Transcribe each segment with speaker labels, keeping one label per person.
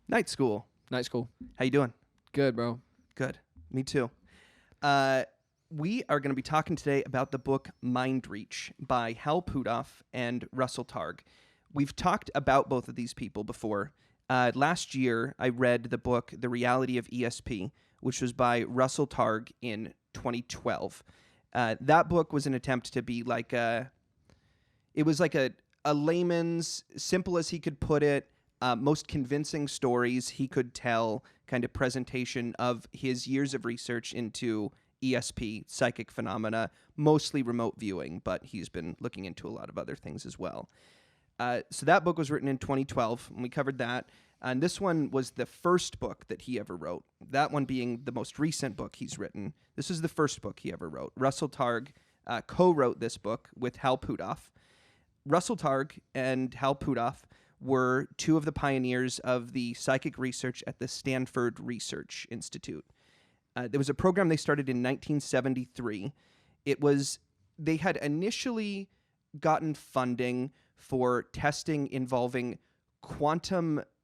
Speaker 1: Night school.
Speaker 2: Night school.
Speaker 1: How you doing?
Speaker 2: Good, bro.
Speaker 1: Good. Me too. We are going to be talking today about the book Mind Reach by Hal Puthoff and Russell Targ. We've talked about both of these people before. Last year, I read the book The Reality of ESP, which was by Russell Targ in 2012. That book was an attempt to be like a layman's, simple as he could put it, most convincing stories he could tell kind of presentation of his years of research into ESP, psychic phenomena, mostly remote viewing, but he's been looking into a lot of other things as well. So that book was written in 2012, and we covered that. And this one was the first book that he ever wrote, that one being the most recent book he's written. This is the first book he ever wrote. Russell Targ co-wrote this book with Hal Puthoff. Russell Targ and Hal Puthoff were two of the pioneers of the psychic research at the Stanford Research Institute. There was a program they started in 1973. They had initially gotten funding for testing involving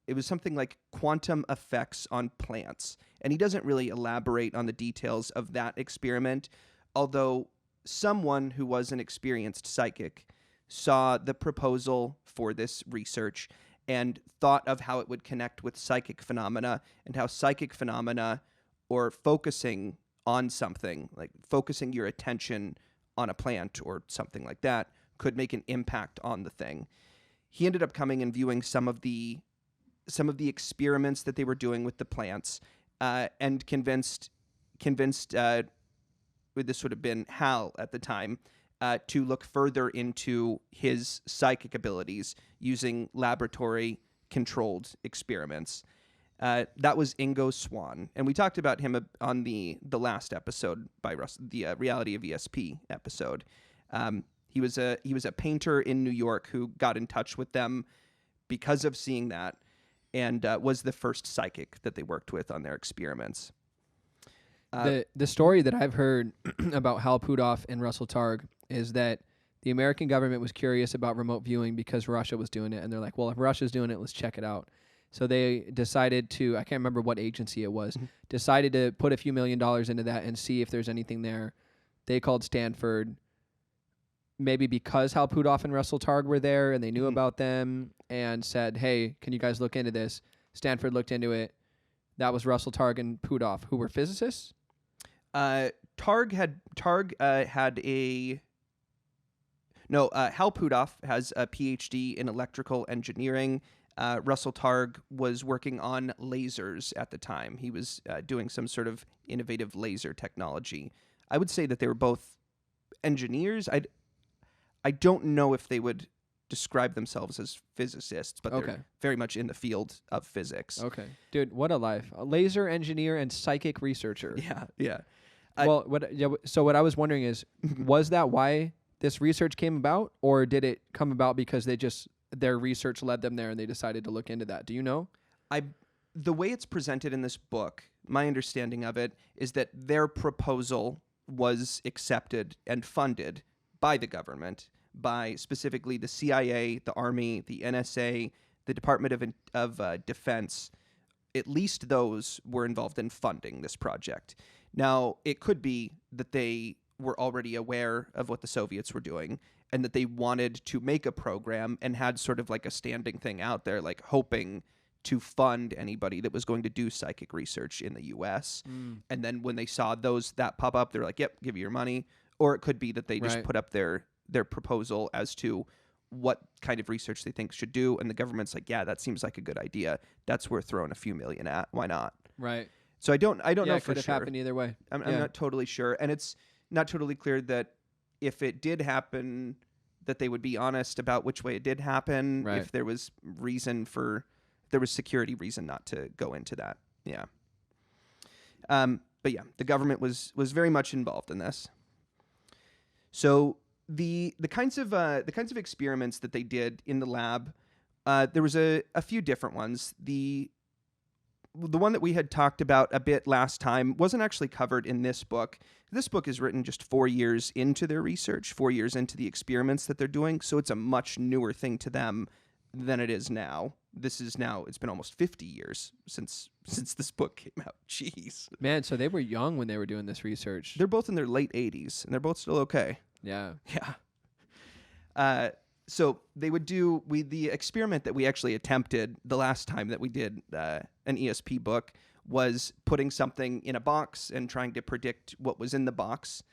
Speaker 1: it was something like quantum effects on plants. And he doesn't really elaborate on the details of that experiment, although someone who was an experienced psychic saw the proposal for this research and thought of how it would connect with psychic phenomena and how psychic phenomena, or focusing on something, like focusing your attention on a plant or something like that, could make an impact on the thing. He ended up coming and viewing some of the experiments that they were doing with the plants, and convinced this would have been Hal at the time, to look further into his psychic abilities using laboratory-controlled experiments. That was Ingo Swann, and we talked about him on the last episode by Russ, the Reality of ESP episode. He was a painter in New York who got in touch with them because of seeing that, and was the first psychic that they worked with on their experiments.
Speaker 2: The story that I've heard about Hal Puthoff and Russell Targ is that the American government was curious about remote viewing because Russia was doing it, and they're like, well, if Russia's doing it, let's check it out. So they decided to, I can't remember what agency it was, decided to put a few $1 million into that and see if there's anything there. They called Stanford, maybe because Hal Puthoff and Russell Targ were there and they knew about them, and said, hey, can you guys look into this? Stanford looked into it. That was Russell Targ and Puthoff, who were physicists?
Speaker 1: Hal Puthoff has a PhD in electrical engineering. Russell Targ was working on lasers at the time. He was doing some sort of innovative laser technology. I would say that they were both engineers. I don't know if they would describe themselves as physicists, but they're very much in the field of physics.
Speaker 2: Okay. Dude, what a life. A laser engineer and psychic researcher.
Speaker 1: Yeah.
Speaker 2: So what I was wondering is, was that why this research came about, or did it come about because their research led them there and they decided to look into that? Do you know?
Speaker 1: The way it's presented in this book, my understanding of it is that their proposal was accepted and funded by the government, by specifically the CIA, the Army, the NSA, the Department of Defense. At least those were involved in funding this project. Now, it could be that they were already aware of what the Soviets were doing and that they wanted to make a program and had sort of like a standing thing out there, like hoping to fund anybody that was going to do psychic research in the U.S. And then when they saw that pop up, they're like, yep, give you your money. Or it could be that they just put up their proposal as to what kind of research they think should do, and the government's like, yeah, that seems like a good idea. That's worth throwing a few million at. Why not?
Speaker 2: Right.
Speaker 1: So I don't know for sure.
Speaker 2: It could have happened either way.
Speaker 1: I'm not totally sure, and it's not totally clear that if it did happen, that they would be honest about which way it did happen. Right. If there was security reason not to go into that. Yeah. But yeah, the government was very much involved in this. So the kinds of experiments that they did in the lab, there was a few different ones. The one that we had talked about a bit last time wasn't actually covered in this book. This book is written just 4 years into their research, 4 years into the experiments that they're doing, so it's a much newer thing to them than it is now. This is now, it's been almost 50 years since this book came out. Jeez.
Speaker 2: Man, so they were young when they were doing this research.
Speaker 1: They're both in their late 80s, and they're both still okay.
Speaker 2: Yeah.
Speaker 1: Yeah. So they would do, the experiment that we actually attempted the last time that we did an ESP book was putting something in a box and trying to predict what was in the box.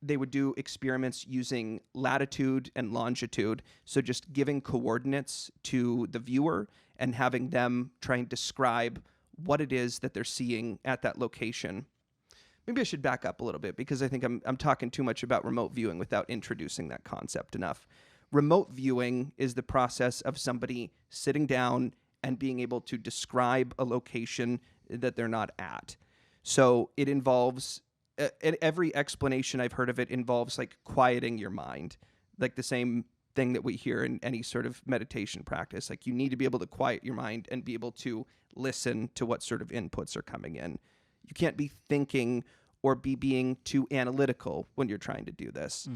Speaker 1: They would do experiments using latitude and longitude, so just giving coordinates to the viewer and having them try and describe what it is that they're seeing at that location. Maybe I should back up a little bit because I think I'm talking too much about remote viewing without introducing that concept enough. Remote viewing is the process of somebody sitting down and being able to describe a location that they're not at. So it involves... every explanation I've heard of it involves like quieting your mind, like the same thing that we hear in any sort of meditation practice. Like you need to be able to quiet your mind and be able to listen to what sort of inputs are coming in. You can't be thinking or be being too analytical when you're trying to do this.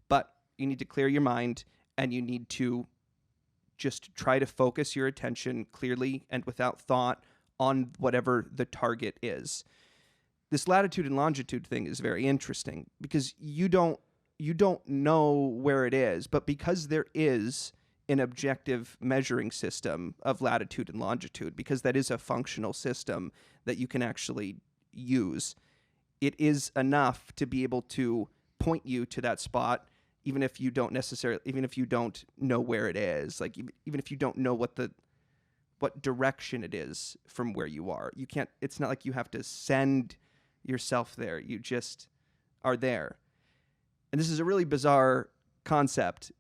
Speaker 1: But you need to clear your mind and you need to just try to focus your attention clearly and without thought on whatever the target is. This latitude and longitude thing is very interesting because you don't know where it is, but because there is an objective measuring system of latitude and longitude, because that is a functional system that you can actually use, it is enough to be able to point you to that spot, even if you don't know where it is, like even if you don't know what direction it is from where you are. You can't. It's not like you have to send yourself there. You just are there. And this is a really bizarre concept.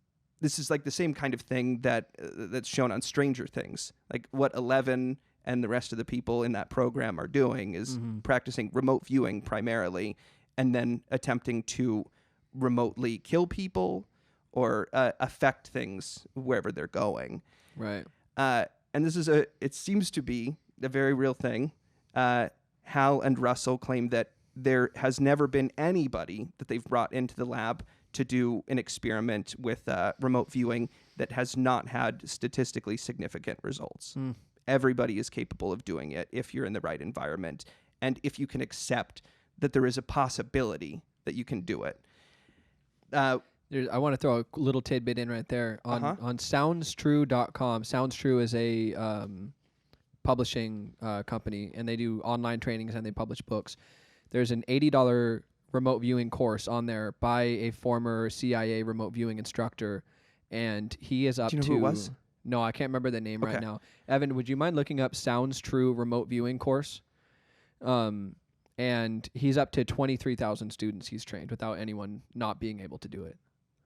Speaker 1: This is like the same kind of thing that's shown on Stranger Things. Like what Eleven and the rest of the people in that program are doing is practicing remote viewing primarily, and then attempting to remotely kill people or affect things wherever they're going.
Speaker 2: Right.
Speaker 1: And this is it seems to be a very real thing. Hal and Russell claim that there has never been anybody that they've brought into the lab to do an experiment with remote viewing that has not had statistically significant results. Everybody is capable of doing it if you're in the right environment and if you can accept that there is a possibility that you can do it.
Speaker 2: I want to throw a little tidbit in right there on SoundsTrue.com. SoundsTrue is a publishing company, and they do online trainings and they publish books. There's an $80 remote viewing course on there by a former CIA remote viewing instructor, and he is up to...
Speaker 1: Do you know who it was?
Speaker 2: No, I can't remember the name right now. Evan, would you mind looking up Sounds True remote viewing course? And he's up to 23,000 students he's trained without anyone not being able to do it.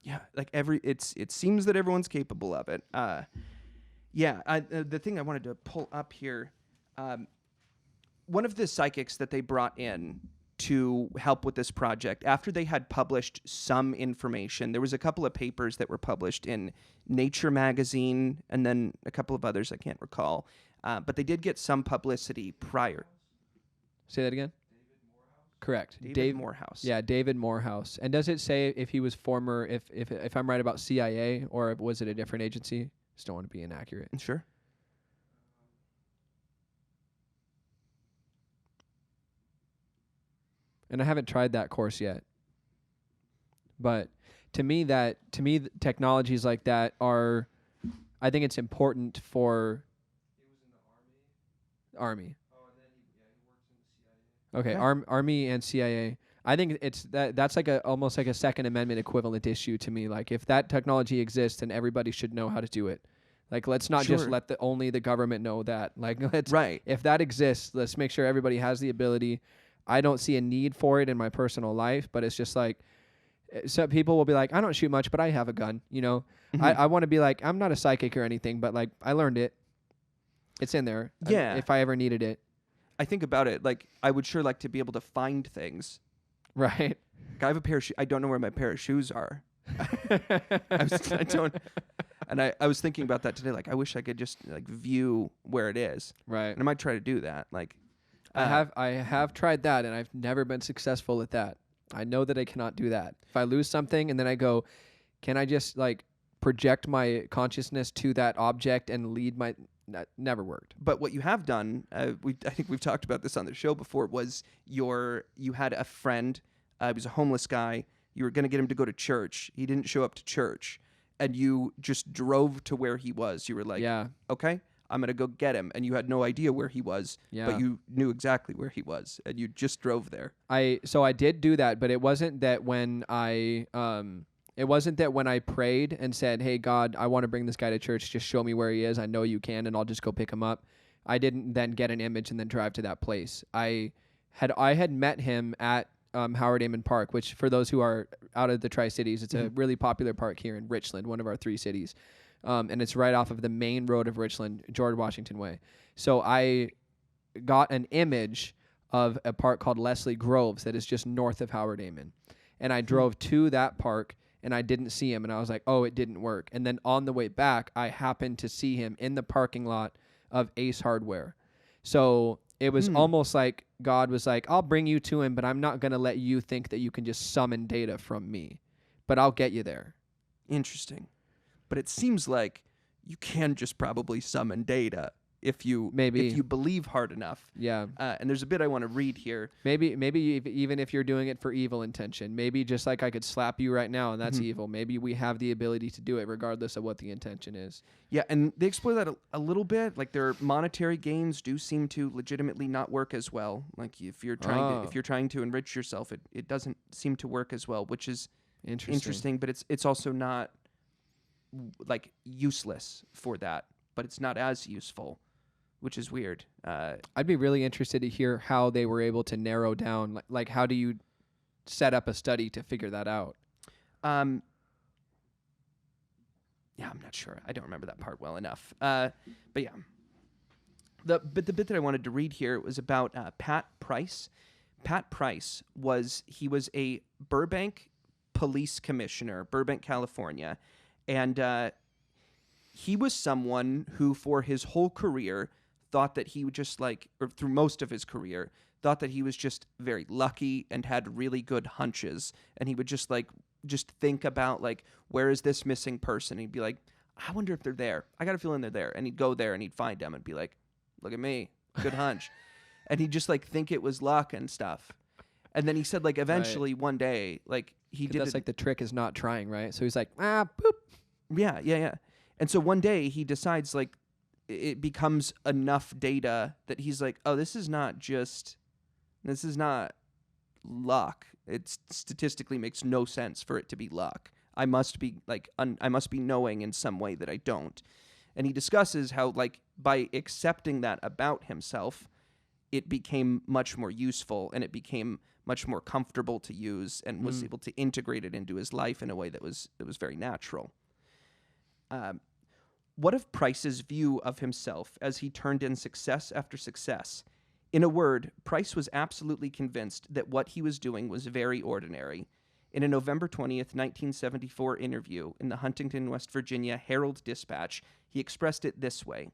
Speaker 1: Yeah, like it seems that everyone's capable of it. The thing I wanted to pull up here, one of the psychics that they brought in to help with this project, after they had published some information, there was a couple of papers that were published in Nature magazine and then a couple of others I can't recall, but they did get some publicity prior.
Speaker 2: Say that again? Correct.
Speaker 1: David Morehouse.
Speaker 2: Yeah, David Morehouse. And does it say if he was former, if I'm right about CIA, or was it a different agency? Just don't want to be inaccurate.
Speaker 1: Sure.
Speaker 2: And I haven't tried that course yet. But to me, technologies like that are, I think it's important for... He was in the Army. Oh, and then he works in the CIA. Okay, Army and CIA. I think that's like almost like a Second Amendment equivalent issue to me. Like if that technology exists, then everybody should know how to do it. Like let's not just let only the government know that. Like if that exists, let's make sure everybody has the ability. I don't see a need for it in my personal life, but it's just like some people will be like, I don't shoot much, but I have a gun. You know, I want to be like, I'm not a psychic or anything, but like I learned it. It's in there.
Speaker 1: Yeah.
Speaker 2: If I ever needed it.
Speaker 1: I think about it like I would sure like to be able to find things.
Speaker 2: Right.
Speaker 1: I have a pair of shoes. I don't know where my pair of shoes are. I was thinking about that today. Like, I wish I could just like view where it is.
Speaker 2: Right.
Speaker 1: And I might try to do that. Like,
Speaker 2: I have tried that, and I've never been successful at that. I know that I cannot do that. If I lose something and then I go, can I just like project my consciousness to that object and lead my... That never worked.
Speaker 1: But what you have done, I think we've talked about this on the show before, was you had a friend, he was a homeless guy, you were going to get him to go to church. He didn't show up to church. And you just drove to where he was. You were like, okay, I'm going to go get him. And you had no idea where he was, but you knew exactly where he was. And you just drove there.
Speaker 2: So I did do that, but it wasn't that when I prayed and said, hey, God, I want to bring this guy to church. Just show me where he is. I know you can, and I'll just go pick him up. I didn't then get an image and then drive to that place. I had met him at Howard Amon Park, which for those who are out of the Tri-Cities, it's a really popular park here in Richland, one of our 3 cities. And it's right off of the main road of Richland, George Washington Way. So I got an image of a park called Leslie Groves that is just north of Howard Amon. And I drove to that park, and I didn't see him, and I was like, oh, it didn't work. And then on the way back, I happened to see him in the parking lot of Ace Hardware. So it was almost like God was like, I'll bring you to him, but I'm not going to let you think that you can just summon data from me, but I'll get you there.
Speaker 1: Interesting. But it seems like you can just probably summon data if you believe hard enough.
Speaker 2: Yeah.
Speaker 1: And there's a bit I want to read here.
Speaker 2: Maybe even if you're doing it for evil intention, maybe just like I could slap you right now and that's evil. Maybe we have the ability to do it regardless of what the intention is.
Speaker 1: Yeah, and they explore that a little bit. Like their monetary gains do seem to legitimately not work as well. Like if you're trying to enrich yourself, it doesn't seem to work as well, which is interesting. But it's also not like useless for that, but it's not as useful, which is weird.
Speaker 2: I'd be really interested to hear how they were able to narrow down, like how do you set up a study to figure that out?
Speaker 1: Yeah, I'm not sure. I don't remember that part well enough. But yeah. The bit that I wanted to read here was about Pat Price. Pat Price was a Burbank police commissioner, Burbank, California. And he was someone who for his whole career thought that he would just or through most of his career, thought that he was just very lucky and had really good hunches. And he would just think about where is this missing person? He'd be like, I wonder if they're there. I got a feeling they're there. And he'd go there and he'd find them and be like, look at me, good hunch. And he'd just think it was luck and stuff. And then he said eventually one day, he did
Speaker 2: that's the trick is not trying, right? So he's like, boop.
Speaker 1: Yeah. And so one day he decides it becomes enough data that he's like, oh, this is not luck. It statistically makes no sense for it to be luck. I must be I must be knowing in some way that I don't. And he discusses how by accepting that about himself, it became much more useful and it became much more comfortable to use and was able to integrate it into his life in a way that was very natural. What of Price's view of himself as he turned in success after success? In a word, Price was absolutely convinced that what he was doing was very ordinary. In a November 20th, 1974 interview in the Huntington, West Virginia Herald Dispatch, he expressed it this way: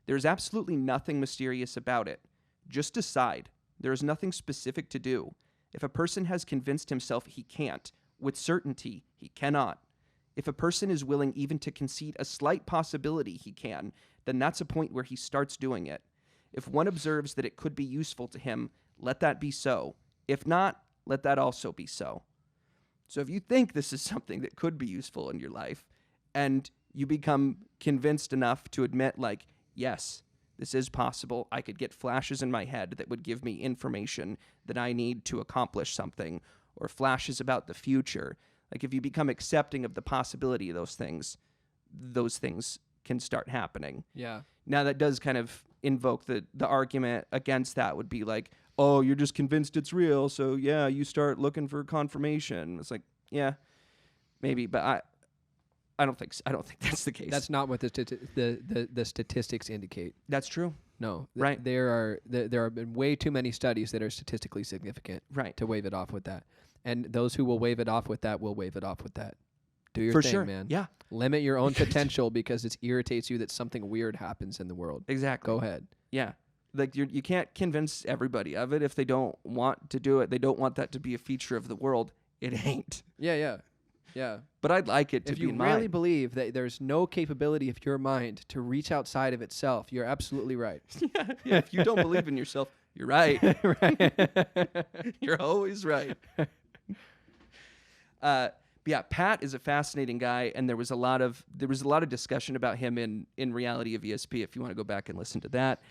Speaker 1: "There's absolutely nothing mysterious about it. Just decide. There is nothing specific to do. If a person has convinced himself he can't, with certainty, he cannot. If a person is willing even to concede a slight possibility he can, then that's a point where he starts doing it. If one observes that it could be useful to him, let that be so. If not, let that also be so." So if you think this is something that could be useful in your life, and you become convinced enough to admit, yes, this is possible, I could get flashes in my head that would give me information that I need to accomplish something, or flashes about the future. If you become accepting of the possibility of those things can start happening.
Speaker 2: Yeah.
Speaker 1: Now that does kind of invoke the argument against that would be oh, you're just convinced it's real, so yeah, you start looking for confirmation. It's yeah, maybe, but I don't think that's the case.
Speaker 2: That's not what the statistics indicate.
Speaker 1: That's true.
Speaker 2: No,
Speaker 1: right.
Speaker 2: There have been way too many studies that are statistically significant,
Speaker 1: right,
Speaker 2: to wave it off with that. And those who will wave it off with that will wave it off with that. Do your
Speaker 1: For
Speaker 2: thing,
Speaker 1: sure.
Speaker 2: man.
Speaker 1: Yeah.
Speaker 2: Limit your own potential because it irritates you that something weird happens in the world.
Speaker 1: Exactly.
Speaker 2: Go ahead.
Speaker 1: Yeah. You can't convince everybody of it. If they don't want to do it, they don't want that to be a feature of the world, it ain't.
Speaker 2: Yeah. Yeah.
Speaker 1: But I'd like it to
Speaker 2: If
Speaker 1: be
Speaker 2: you
Speaker 1: mine.
Speaker 2: really believe that there's no capability of your mind to reach outside of itself, you're absolutely right.
Speaker 1: Yeah, if you don't believe in yourself, you're right.
Speaker 2: Right.
Speaker 1: You're always right. Yeah, Pat is a fascinating guy, and there was a lot of discussion about him in Reality of ESP. If you want to go back and listen to that,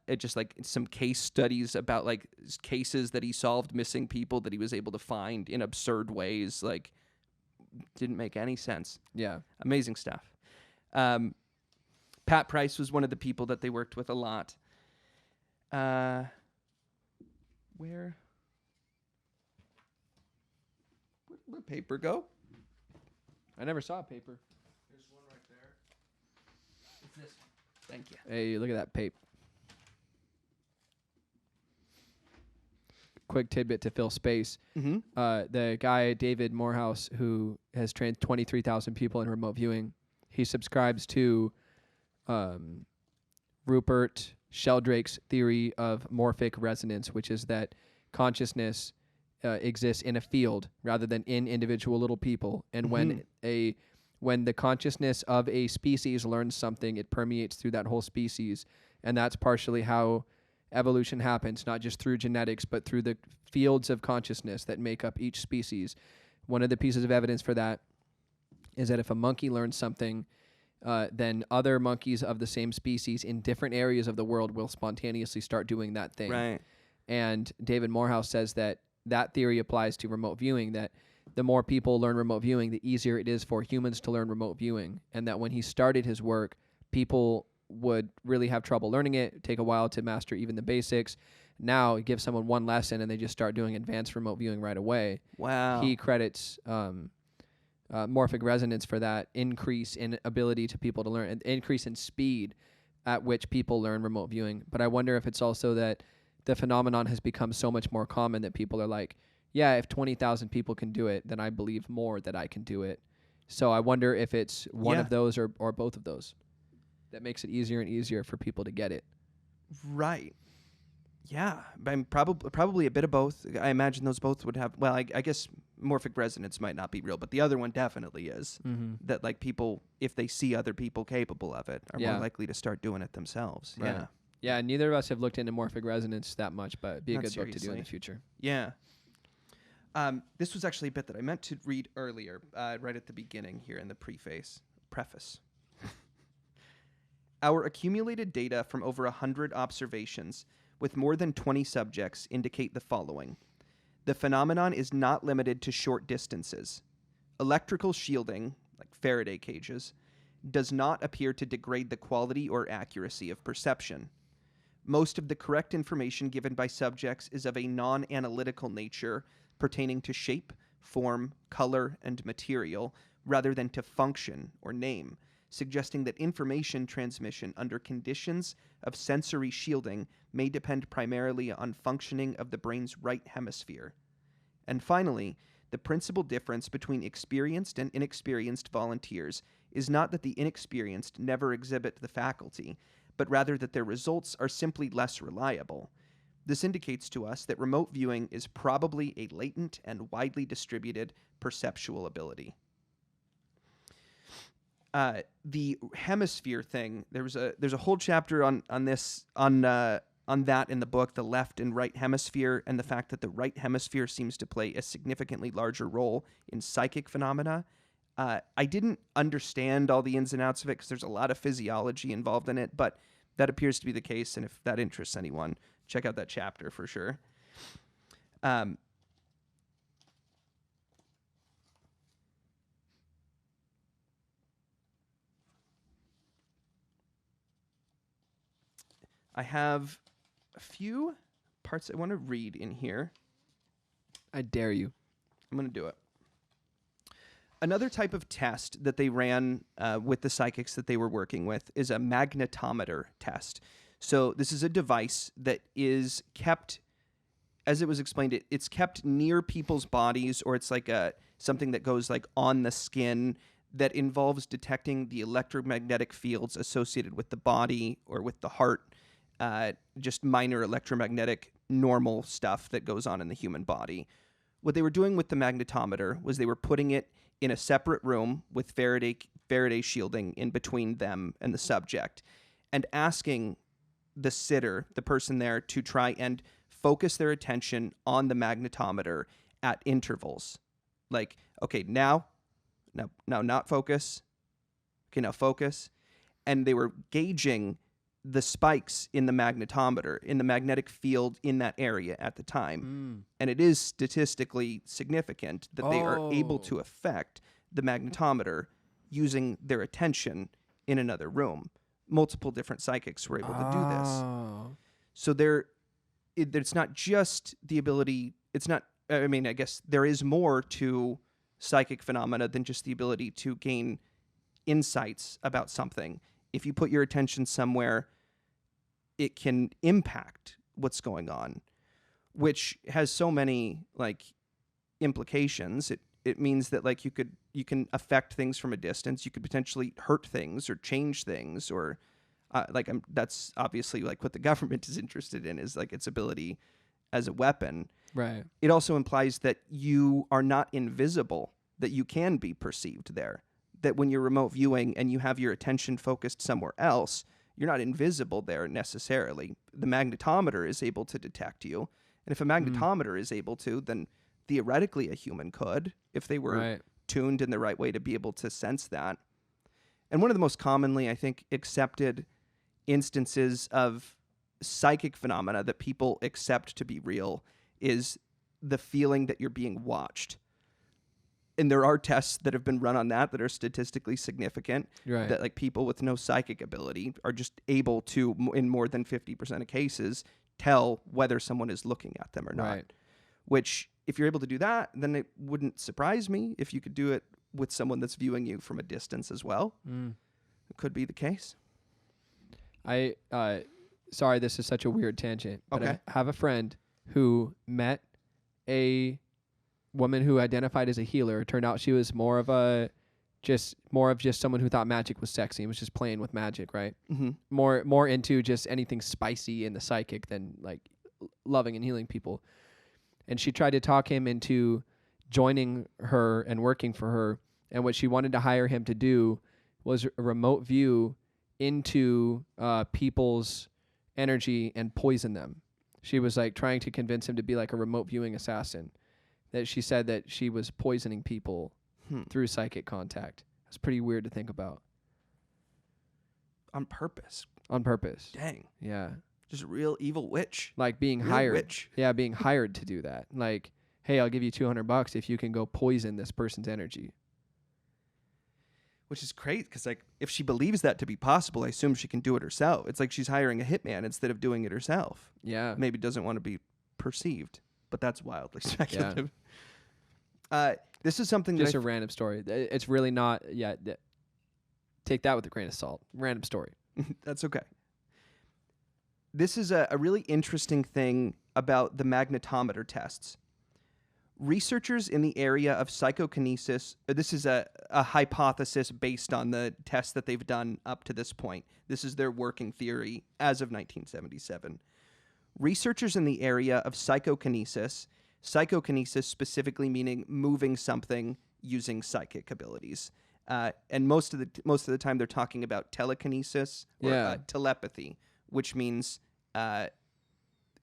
Speaker 1: it just like some case studies about like cases that he solved, missing people that he was able to find in absurd ways, like didn't make any sense.
Speaker 2: Yeah.
Speaker 1: Amazing stuff. Pat Price was one of the people that they worked with a lot. Where'd the paper go?
Speaker 2: I never saw a paper.
Speaker 1: There's one right there. It's this one. Thank you.
Speaker 2: Hey, look at that paper. Quick tidbit to fill space.
Speaker 1: Mm-hmm.
Speaker 2: The guy, David Morehouse, who has trained 23,000 people in remote viewing, he subscribes to Rupert Sheldrake's theory of morphic resonance, which is that consciousness exists in a field rather than in individual little people. And when the consciousness of a species learns something, it permeates through that whole species. And that's partially how evolution happens, not just through genetics, but through the fields of consciousness that make up each species. One of the pieces of evidence for that is that if a monkey learns something, then other monkeys of the same species in different areas of the world will spontaneously start doing that thing.
Speaker 1: Right.
Speaker 2: And David Morehouse says that theory applies to remote viewing, that the more people learn remote viewing, the easier it is for humans to learn remote viewing. And that when he started his work, people would really have trouble learning it, take a while to master even the basics. Now, give someone one lesson and they just start doing advanced remote viewing right away.
Speaker 1: Wow.
Speaker 2: He credits morphic resonance for that increase in ability to people to learn, an increase in speed at which people learn remote viewing. But I wonder if it's also that the phenomenon has become so much more common that people are like, yeah, if 20,000 people can do it, then I believe more that I can do it. So I wonder if it's one of those or both of those that makes it easier and easier for people to get it.
Speaker 1: Right. Yeah. I'm probably a bit of both. I imagine those both would have, well, I guess morphic resonance might not be real, but the other one definitely is.
Speaker 2: Mm-hmm.
Speaker 1: That like people, if they see other people capable of it, are more likely to start doing it themselves.
Speaker 2: Right.
Speaker 1: Yeah.
Speaker 2: Yeah, neither of us have looked into morphic resonance that much, but it'd be a good book to do in the future.
Speaker 1: Yeah. This was actually a bit that I meant to read earlier, right at the beginning here in the preface. Our accumulated data from over 100 observations with more than 20 subjects indicate the following. The phenomenon is not limited to short distances. Electrical shielding, like Faraday cages, does not appear to degrade the quality or accuracy of perception. Most of the correct information given by subjects is of a non-analytical nature pertaining to shape, form, color, and material, rather than to function or name, suggesting that information transmission under conditions of sensory shielding may depend primarily on functioning of the brain's right hemisphere. And finally, the principal difference between experienced and inexperienced volunteers is not that the inexperienced never exhibit the faculty, but rather that their results are simply less reliable. This indicates to us that remote viewing is probably a latent and widely distributed perceptual ability. The hemisphere thing, there's a whole chapter on that in the book, the left and right hemisphere, and the fact that the right hemisphere seems to play a significantly larger role in psychic phenomena. I didn't understand all the ins and outs of it because there's a lot of physiology involved in it, but that appears to be the case, and if that interests anyone, check out that chapter for sure. I have a few parts I want to read in here.
Speaker 2: I dare you.
Speaker 1: I'm going to do it. Another type of test that they ran with the psychics that they were working with is a magnetometer test. So this is a device that is kept, as it was explained, it's kept near people's bodies, or it's like something that goes like on the skin that involves detecting the electromagnetic fields associated with the body or with the heart, just minor electromagnetic normal stuff that goes on in the human body. What they were doing with the magnetometer was they were putting it in a separate room with Faraday shielding in between them and the subject, and asking the sitter, the person there, to try and focus their attention on the magnetometer at intervals. Like, okay, now not focus. Okay, now focus. And they were gauging the spikes in the magnetometer, in the magnetic field in that area at the time. And it is statistically significant that they are able to affect the magnetometer using their attention in another room. Multiple different psychics were able to do this. So it's not just the ability, I guess there is more to psychic phenomena than just the ability to gain insights about something. If you put your attention somewhere, it can impact what's going on, which has so many like implications. It means that like you can affect things from a distance. You could potentially hurt things or change things, or that's obviously like what the government is interested in, is like its ability as a weapon.
Speaker 2: Right.
Speaker 1: It also implies that you are not invisible, that you can be perceived there. That when you're remote viewing and you have your attention focused somewhere else, you're not invisible there necessarily. The magnetometer is able to detect you. And if a magnetometer is able to, then theoretically a human could, if they were tuned in the right way to be able to sense that. And one of the most commonly, I think, accepted instances of psychic phenomena that people accept to be real is the feeling that you're being watched. And there are tests that have been run on that are statistically significant, that like people with no psychic ability are just able to, in more than 50% of cases, tell whether someone is looking at them or not. Which, if you're able to do that, then it wouldn't surprise me if you could do it with someone that's viewing you from a distance as well. It could be the case.
Speaker 2: Sorry, this is such a weird tangent, but
Speaker 1: Okay.
Speaker 2: I have a friend who met a woman who identified as a healer. It turned out she was more of just someone who thought magic was sexy and was just playing with magic, right?
Speaker 1: Mm-hmm.
Speaker 2: More into just anything spicy in the psychic than like loving and healing people. And she tried to talk him into joining her and working for her. And what she wanted to hire him to do was a remote view into people's energy and poison them. She was like trying to convince him to be like a remote viewing assassin. That she said that she was poisoning people through psychic contact. It's pretty weird to think about.
Speaker 1: On purpose. Dang.
Speaker 2: Yeah.
Speaker 1: Just a real evil witch.
Speaker 2: Like being
Speaker 1: real
Speaker 2: hired.
Speaker 1: Witch.
Speaker 2: Yeah, being hired to do that. Like, hey, I'll give you $200 if you can go poison this person's energy.
Speaker 1: Which is great, because like if she believes that to be possible, I assume she can do it herself. It's like she's hiring a hitman instead of doing it herself.
Speaker 2: Yeah.
Speaker 1: Maybe doesn't want to be perceived, but that's wildly speculative. This is something
Speaker 2: just a random story. It's really not. Yeah. Take that with a grain of salt. Random story.
Speaker 1: That's okay. This is a really interesting thing about the magnetometer tests. Researchers in the area of psychokinesis, this is a hypothesis based on the tests that they've done up to this point. This is their working theory as of 1977. Researchers in the area of psychokinesis specifically meaning moving something using psychic abilities. And most of the time they're talking about telekinesis or telepathy, which means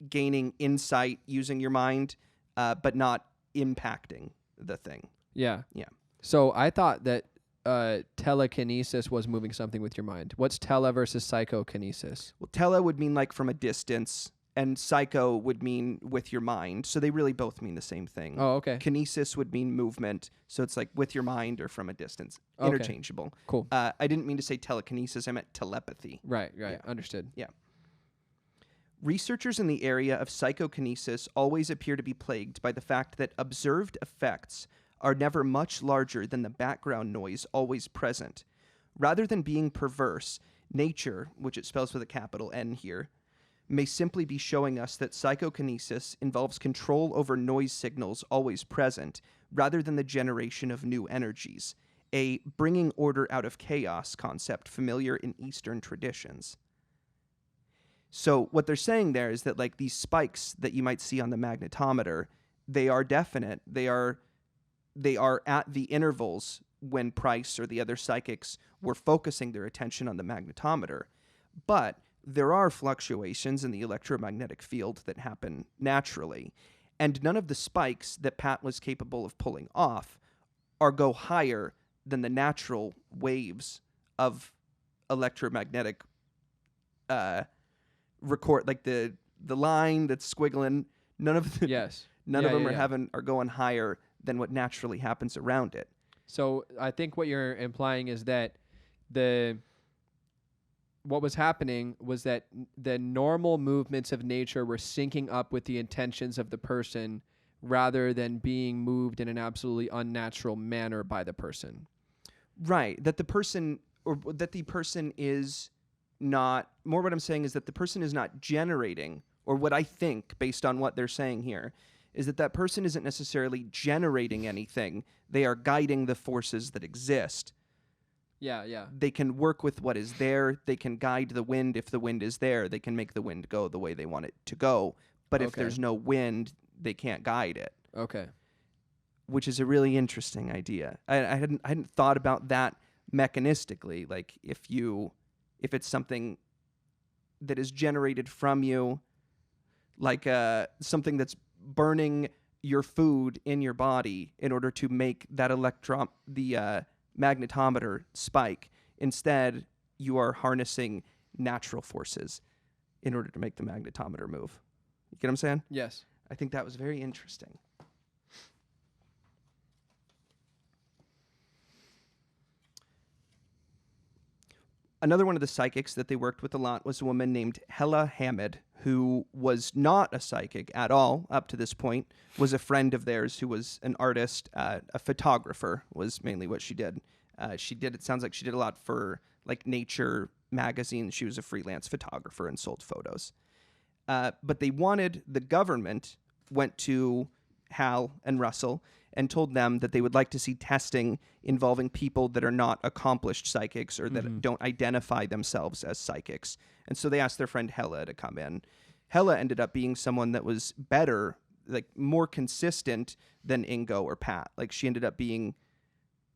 Speaker 1: gaining insight using your mind, but not impacting the thing.
Speaker 2: Yeah.
Speaker 1: Yeah.
Speaker 2: So I thought that telekinesis was moving something with your mind. What's tele versus psychokinesis?
Speaker 1: Well, tele would mean like from a distance, and psycho would mean with your mind. So they really both mean the same thing.
Speaker 2: Oh, okay.
Speaker 1: Kinesis would mean movement. So it's like with your mind or from a distance.
Speaker 2: Okay.
Speaker 1: Interchangeable.
Speaker 2: Cool.
Speaker 1: I didn't mean to say telekinesis. I meant telepathy.
Speaker 2: Right.
Speaker 1: Yeah.
Speaker 2: Understood.
Speaker 1: Yeah. Researchers in the area of psychokinesis always appear to be plagued by the fact that observed effects are never much larger than the background noise always present. Rather than being perverse, nature, which it spells with a capital N here, may simply be showing us that psychokinesis involves control over noise signals always present, rather than the generation of new energies, a bringing order out of chaos concept familiar in Eastern traditions. So what they're saying there is that like these spikes that you might see on the magnetometer, they are definite. They are they are at the intervals when Price or the other psychics were focusing their attention on the magnetometer. But there are fluctuations in the electromagnetic field that happen naturally, and none of the spikes that Pat was capable of pulling off go higher than the natural waves of electromagnetic record, like the line that's squiggling. None of them are going higher than what naturally happens around it.
Speaker 2: So I think what you're implying is that what was happening was that the normal movements of nature were syncing up with the intentions of the person rather than being moved in an absolutely unnatural manner by the person.
Speaker 1: Right. That the person is not, more what I'm saying is that the person is not generating, or what I think based on what they're saying here, is that person isn't necessarily generating anything. They are guiding the forces that exist.
Speaker 2: Yeah.
Speaker 1: They can work with what is there. They can guide the wind if the wind is there. They can make the wind go the way they want it to go. But if there's no wind, they can't guide it.
Speaker 2: Okay.
Speaker 1: Which is a really interesting idea. I hadn't thought about that mechanistically. Like if it's something that is generated from you, like something that's burning your food in your body in order to make that magnetometer spike. Instead, you are harnessing natural forces in order to make the magnetometer move. You get what I'm saying?
Speaker 2: Yes.
Speaker 1: I think that was very interesting. Another one of the psychics that they worked with a lot was a woman named Hella Hammond, who was not a psychic at all up to this point, was a friend of theirs who was an artist, a photographer was mainly what she did. It sounds like she did a lot for like Nature magazine. She was a freelance photographer and sold photos. But the government went to Hal and Russell and told them that they would like to see testing involving people that are not accomplished psychics or that don't identify themselves as psychics. And so they asked their friend Hella to come in. Hella ended up being someone that was better, like more consistent than Ingo or Pat. Like she ended up being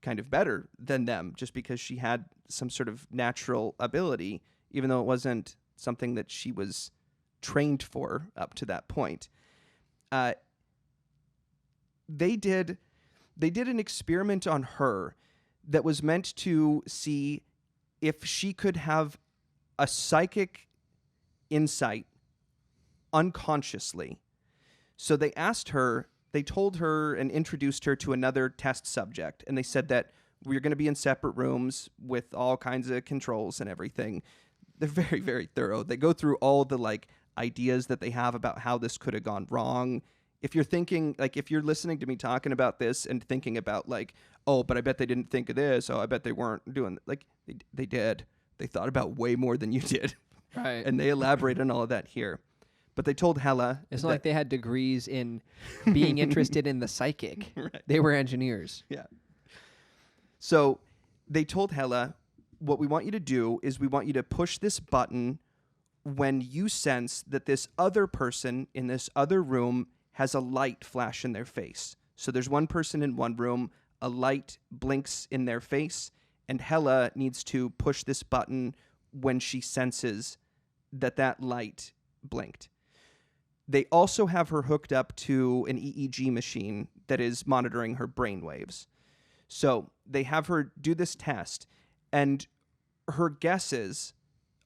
Speaker 1: kind of better than them just because she had some sort of natural ability, even though it wasn't something that she was trained for up to that point. They did an experiment on her that was meant to see if she could have a psychic insight unconsciously. So they told her and introduced her to another test subject, and they said that we're going to be in separate rooms with all kinds of controls and everything. They're very, very thorough. They go through all the like ideas that they have about how this could have gone wrong. If you're thinking, like, if you're listening to me talking about this and thinking about, like, oh, but I bet they didn't think of this. Oh, I bet they weren't doing, like, they did. They thought about way more than you did.
Speaker 2: Right.
Speaker 1: And they elaborate on all of that here. But they told Hella.
Speaker 2: It's not like they had degrees in being interested in the psychic.
Speaker 1: Right.
Speaker 2: They were engineers.
Speaker 1: Yeah. So they told Hella, what we want you to do is we want you to push this button when you sense that this other person in this other room has a light flash in their face. So there's one person in one room, a light blinks in their face, and Hella needs to push this button when she senses that light blinked. They also have her hooked up to an EEG machine that is monitoring her brainwaves. So they have her do this test, and her guesses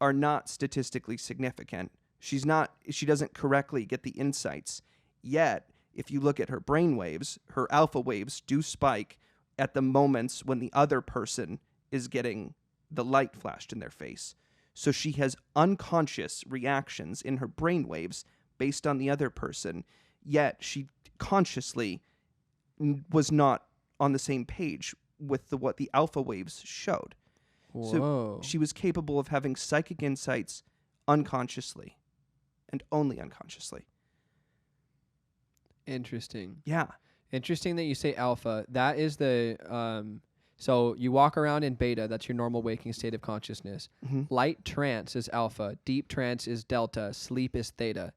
Speaker 1: are not statistically significant. She doesn't correctly get the insights. Yet, if you look at her brainwaves, her alpha waves do spike at the moments when the other person is getting the light flashed in their face. So she has unconscious reactions in her brainwaves based on the other person, yet she consciously was not on the same page with what the alpha waves showed.
Speaker 2: Whoa.
Speaker 1: So she was capable of having psychic insights unconsciously and only unconsciously.
Speaker 2: Interesting.
Speaker 1: Yeah.
Speaker 2: Interesting that you say alpha. That is so you walk around in beta, that's your normal waking state of consciousness.
Speaker 1: Mm-hmm.
Speaker 2: Light trance is alpha, deep trance is delta, sleep is theta.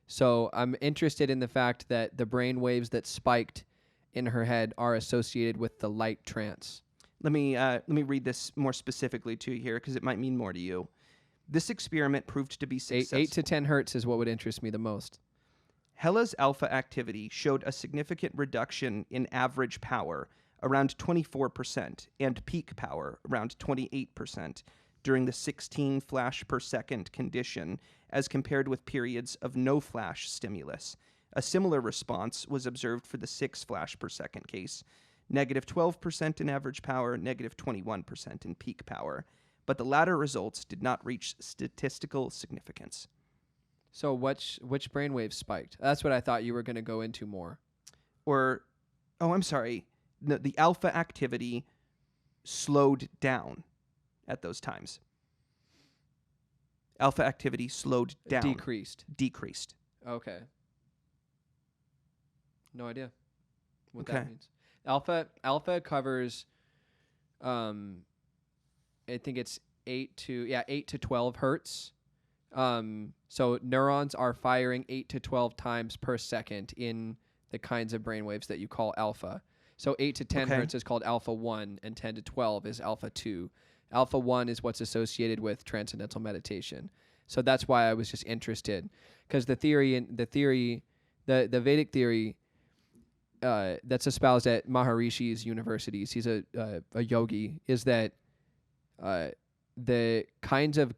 Speaker 2: So I'm interested in the fact that the brain waves that spiked in her head are associated with the light trance.
Speaker 1: Let me read this more specifically to you here because it might mean more to you. This experiment proved to be successful.
Speaker 2: 8 to 10 hertz is what would interest me the most.
Speaker 1: Hella's alpha activity showed a significant reduction in average power, around 24%, and peak power, around 28%, during the 16 flash per second condition as compared with periods of no flash stimulus. A similar response was observed for the 6 flash per second case, negative 12% in average power, negative 21% in peak power. But the latter results did not reach statistical significance.
Speaker 2: So which brainwave spiked? That's what I thought you were going to go into more.
Speaker 1: I'm sorry. The alpha activity slowed down at those times. Alpha activity slowed down. Decreased.
Speaker 2: Okay. No idea what
Speaker 1: Okay.
Speaker 2: that means. Alpha covers, I think it's 8 to 12 hertz. So neurons are firing 8 to 12 times per second in the kinds of brainwaves that you call alpha. So 8 to 10 hertz is called alpha 1, and 10 to 12 is alpha 2. Alpha 1 is what's associated with transcendental meditation. So that's why I was just interested, because the Vedic theory that's espoused at Maharishi's universities, he's a yogi, is that the kind of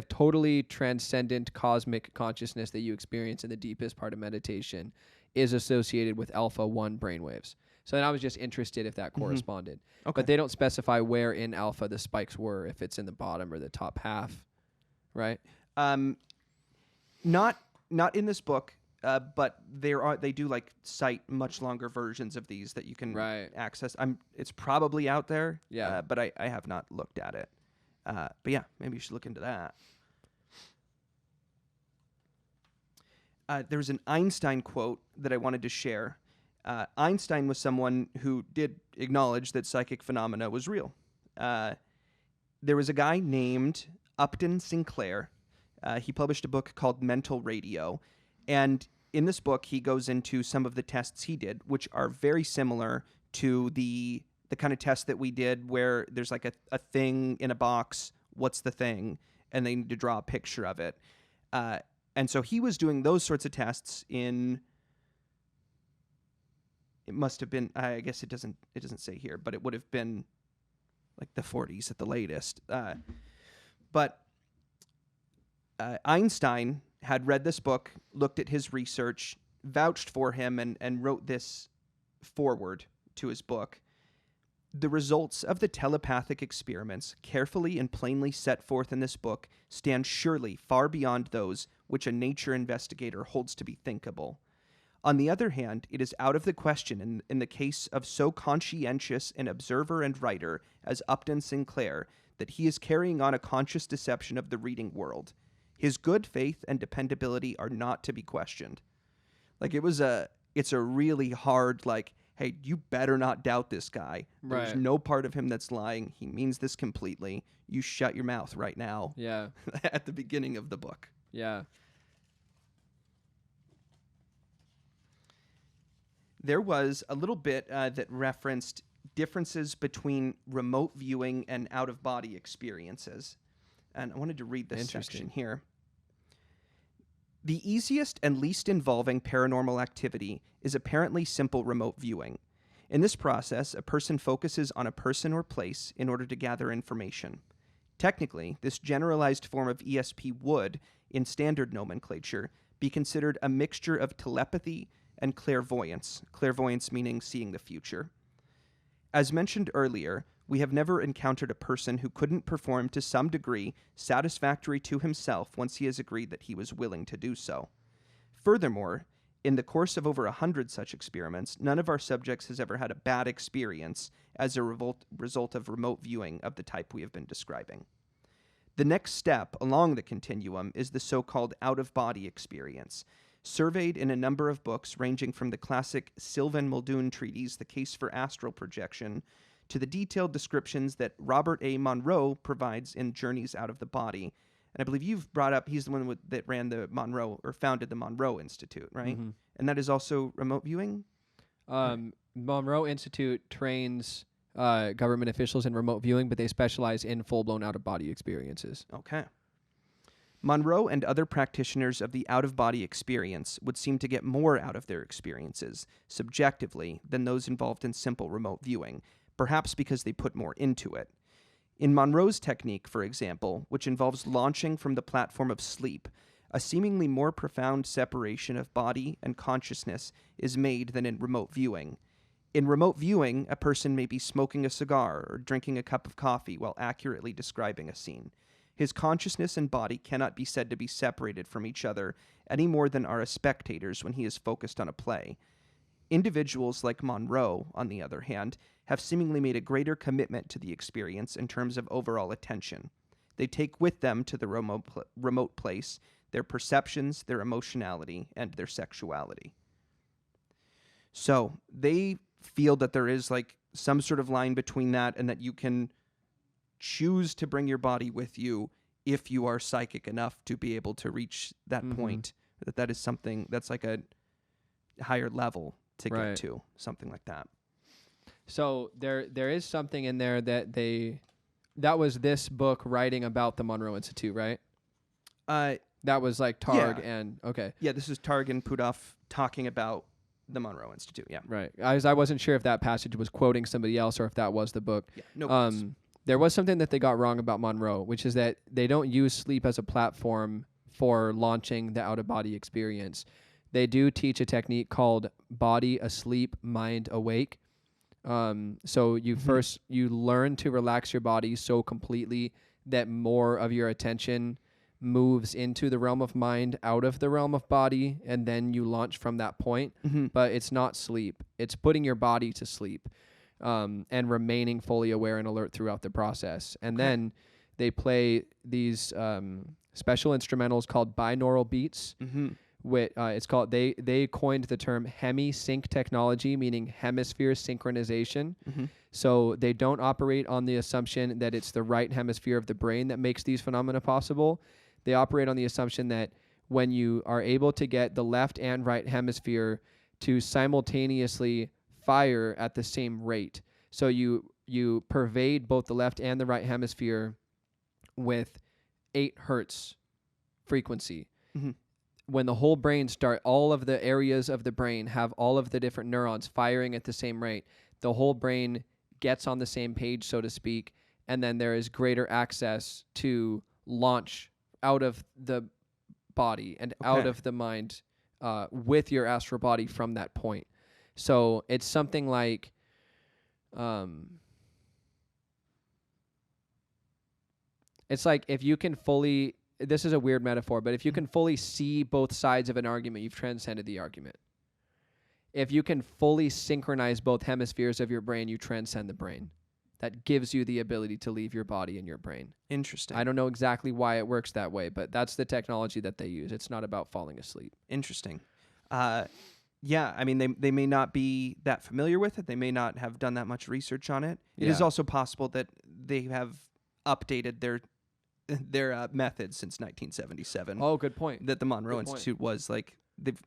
Speaker 2: totally transcendent cosmic consciousness that you experience in the deepest part of meditation is associated with alpha 1 brainwaves. So then I was just interested if that corresponded.
Speaker 1: Okay.
Speaker 2: But they don't specify where in alpha the spikes were, if it's in the bottom or the top half, right?
Speaker 1: Not in this book, but they do like cite much longer versions of these that you can access. It's probably out there, but I have not looked at it. But yeah, maybe you should look into that. There's an Einstein quote that I wanted to share. Einstein was someone who did acknowledge that psychic phenomena was real. There was a guy named Upton Sinclair. He published a book called Mental Radio. And in this book, he goes into some of the tests he did, which are very similar to the kind of test that we did where there's like a thing in a box. What's the thing? And they need to draw a picture of it. And so he was doing those sorts of tests in... It must have been, I guess it doesn't say here, but it would have been like the 40s at the latest. But Einstein had read this book, looked at his research, vouched for him, and wrote this foreword to his book. The results of the telepathic experiments, carefully and plainly set forth in this book, stand surely far beyond those which a nature investigator holds to be thinkable. On the other hand, it is out of the question in the case of so conscientious an observer and writer as Upton Sinclair that he is carrying on a conscious deception of the reading world. His good faith and dependability are not to be questioned. Like it's a really hard, like, hey, you better not doubt this guy. There's no part of him that's lying. He means this completely. You shut your mouth right now.
Speaker 2: Yeah.
Speaker 1: At the beginning of the book.
Speaker 2: Yeah.
Speaker 1: There was a little bit that referenced differences between remote viewing and out-of-body experiences. And I wanted to read this section here. The easiest and least involving paranormal activity is apparently simple remote viewing. In this process, a person focuses on a person or place in order to gather information. Technically, this generalized form of ESP would, in standard nomenclature, be considered a mixture of telepathy and clairvoyance meaning seeing the future. As mentioned earlier, we have never encountered a person who couldn't perform to some degree satisfactory to himself once he has agreed that he was willing to do so. Furthermore, in the course of over 100 such experiments, none of our subjects has ever had a bad experience as a result of remote viewing of the type we have been describing. The next step along the continuum is the so-called out-of-body experience, surveyed in a number of books ranging from the classic Sylvan Muldoon treatise, The Case for Astral Projection, to the detailed descriptions that Robert A. Monroe provides in Journeys Out of the Body. And I believe you've brought up, he's the one that ran the Monroe, or founded the Monroe Institute, right? Mm-hmm. And that is also remote viewing?
Speaker 2: Monroe Institute trains government officials in remote viewing, but they specialize in full-blown out-of-body experiences.
Speaker 1: Okay. Monroe and other practitioners of the out-of-body experience would seem to get more out of their experiences, subjectively, than those involved in simple remote viewing, perhaps because they put more into it. In Monroe's technique, for example, which involves launching from the platform of sleep, a seemingly more profound separation of body and consciousness is made than in remote viewing. In remote viewing, a person may be smoking a cigar or drinking a cup of coffee while accurately describing a scene. His consciousness and body cannot be said to be separated from each other any more than are a spectator's when he is focused on a play. Individuals like Monroe, on the other hand, have seemingly made a greater commitment to the experience in terms of overall attention. They take with them to the remote place their perceptions, their emotionality, and their sexuality. So they feel that there is like some sort of line between that and that you can choose to bring your body with you if you are psychic enough to be able to reach that point, that is something that's like a higher level to get to, something like that.
Speaker 2: So there is something in there that was this book writing about the Monroe Institute, right? That was like Targ and okay.
Speaker 1: Yeah, this is Targ and Puthoff talking about the Monroe Institute. Yeah,
Speaker 2: right. I wasn't sure if that passage was quoting somebody else or if that was the book.
Speaker 1: Yeah, no.
Speaker 2: There was something that they got wrong about Monroe, which is that they don't use sleep as a platform for launching the out-of-body experience. They do teach a technique called body asleep, mind awake. So you first, you learn to relax your body so completely that more of your attention moves into the realm of mind out of the realm of body, and then you launch from that point. But it's not sleep. It's putting your body to sleep. And remaining fully aware and alert throughout the process. And then they play these special instrumentals called binaural beats. It's called they coined the term hemi-sync technology, meaning hemisphere synchronization. So they don't operate on the assumption that it's the right hemisphere of the brain that makes these phenomena possible. They operate on the assumption that when you are able to get the left and right hemisphere to simultaneously fire at the same rate. So you pervade both the left and the right hemisphere with 8 hertz frequency. When the whole brain all of the areas of the brain have all of the different neurons firing at the same rate, the whole brain gets on the same page, so to speak, and then there is greater access to launch out of the body and out of the mind with your astral body from that point. So it's something like, it's like if you can fully, this is a weird metaphor, but if you can fully see both sides of an argument, you've transcended the argument. If you can fully synchronize both hemispheres of your brain, you transcend the brain. That gives you the ability to leave your body and your brain.
Speaker 1: Interesting.
Speaker 2: I don't know exactly why it works that way, but that's the technology that they use. It's not about falling asleep.
Speaker 1: Interesting. Yeah, I mean, they may not be that familiar with it. They may not have done that much research on it. It is also possible that they have updated their methods since 1977.
Speaker 2: Oh, good point.
Speaker 1: That the Monroe Institute was like, they've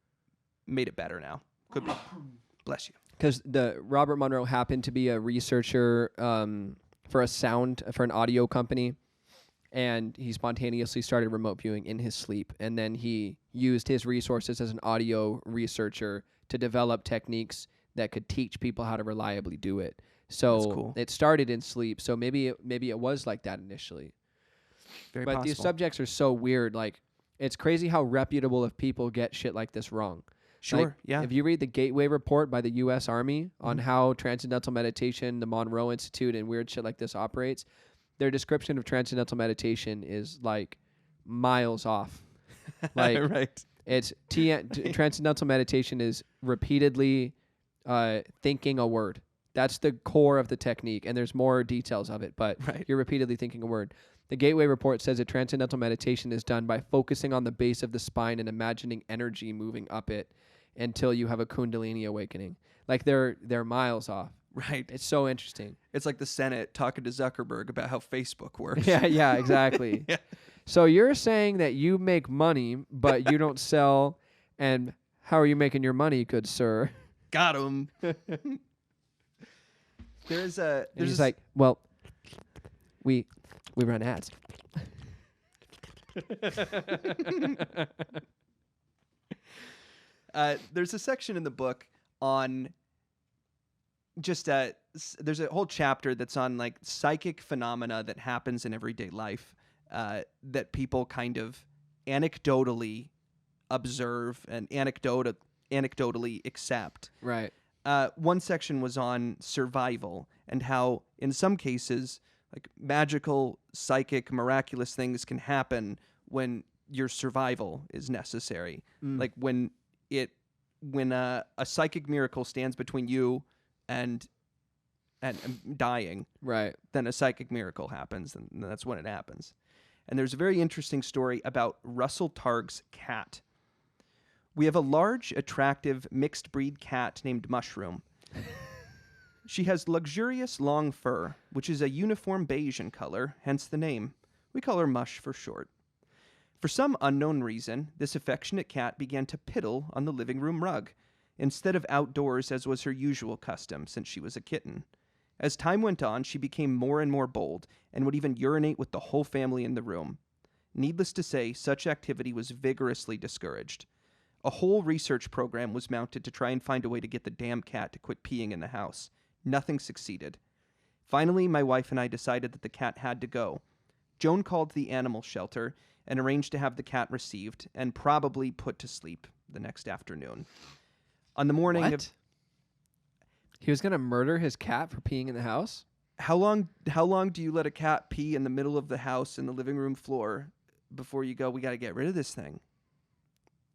Speaker 1: made it better now. Could be. Bless you.
Speaker 2: Because Robert Monroe happened to be a researcher for an audio company, and he spontaneously started remote viewing in his sleep. And then he used his resources as an audio researcher to develop techniques that could teach people how to reliably do it. So it started in sleep. So maybe it was like that initially.
Speaker 1: Very
Speaker 2: but
Speaker 1: possible.
Speaker 2: These subjects are so weird. Like, it's crazy how reputable of people get shit like this wrong.
Speaker 1: Sure,
Speaker 2: like,
Speaker 1: yeah.
Speaker 2: If you read the Gateway Report by the U.S. Army on how Transcendental Meditation, the Monroe Institute, and weird shit like this operates, their description of Transcendental Meditation is like miles off. Like,
Speaker 1: right.
Speaker 2: It's Transcendental Meditation is repeatedly thinking a word. That's the core of the technique, and there's more details of it, but you're repeatedly thinking a word. The Gateway Report says that Transcendental Meditation is done by focusing on the base of the spine and imagining energy moving up it until you have a Kundalini awakening. Like, they're miles off.
Speaker 1: Right.
Speaker 2: It's so interesting.
Speaker 1: It's like the Senate talking to Zuckerberg about how Facebook works.
Speaker 2: Yeah, exactly.
Speaker 1: Yeah.
Speaker 2: So you're saying that you make money, but you don't sell, and how are you making your money, good sir?
Speaker 1: Got him. There's
Speaker 2: He's like, well, we run ads.
Speaker 1: There's a section in the book on just there's a whole chapter that's on like psychic phenomena that happens in everyday life that people kind of anecdotally observe and anecdotally accept.
Speaker 2: Right.
Speaker 1: One section was on survival and how in some cases like magical, psychic, miraculous things can happen when your survival is necessary. Like when a psychic miracle stands between you and dying,
Speaker 2: right,
Speaker 1: then a psychic miracle happens, and that's when it happens. And there's a very interesting story about Russell Targ's cat. We have a large, attractive, mixed-breed cat named Mushroom. She has luxurious long fur, which is a uniform beige in color, hence the name. We call her Mush for short. For some unknown reason, this affectionate cat began to piddle on the living room rug, instead of outdoors as was her usual custom since she was a kitten. As time went on, she became more and more bold, and would even urinate with the whole family in the room. Needless to say, such activity was vigorously discouraged. A whole research program was mounted to try and find a way to get the damn cat to quit peeing in the house. Nothing succeeded. Finally, my wife and I decided that the cat had to go. Joan called the animal shelter and arranged to have the cat received and probably put to sleep the next afternoon. On the morning of...
Speaker 2: He was going to murder his cat for peeing in the house?
Speaker 1: How long do you let a cat pee in the middle of the house in the living room floor before you go, we got to get rid of this thing?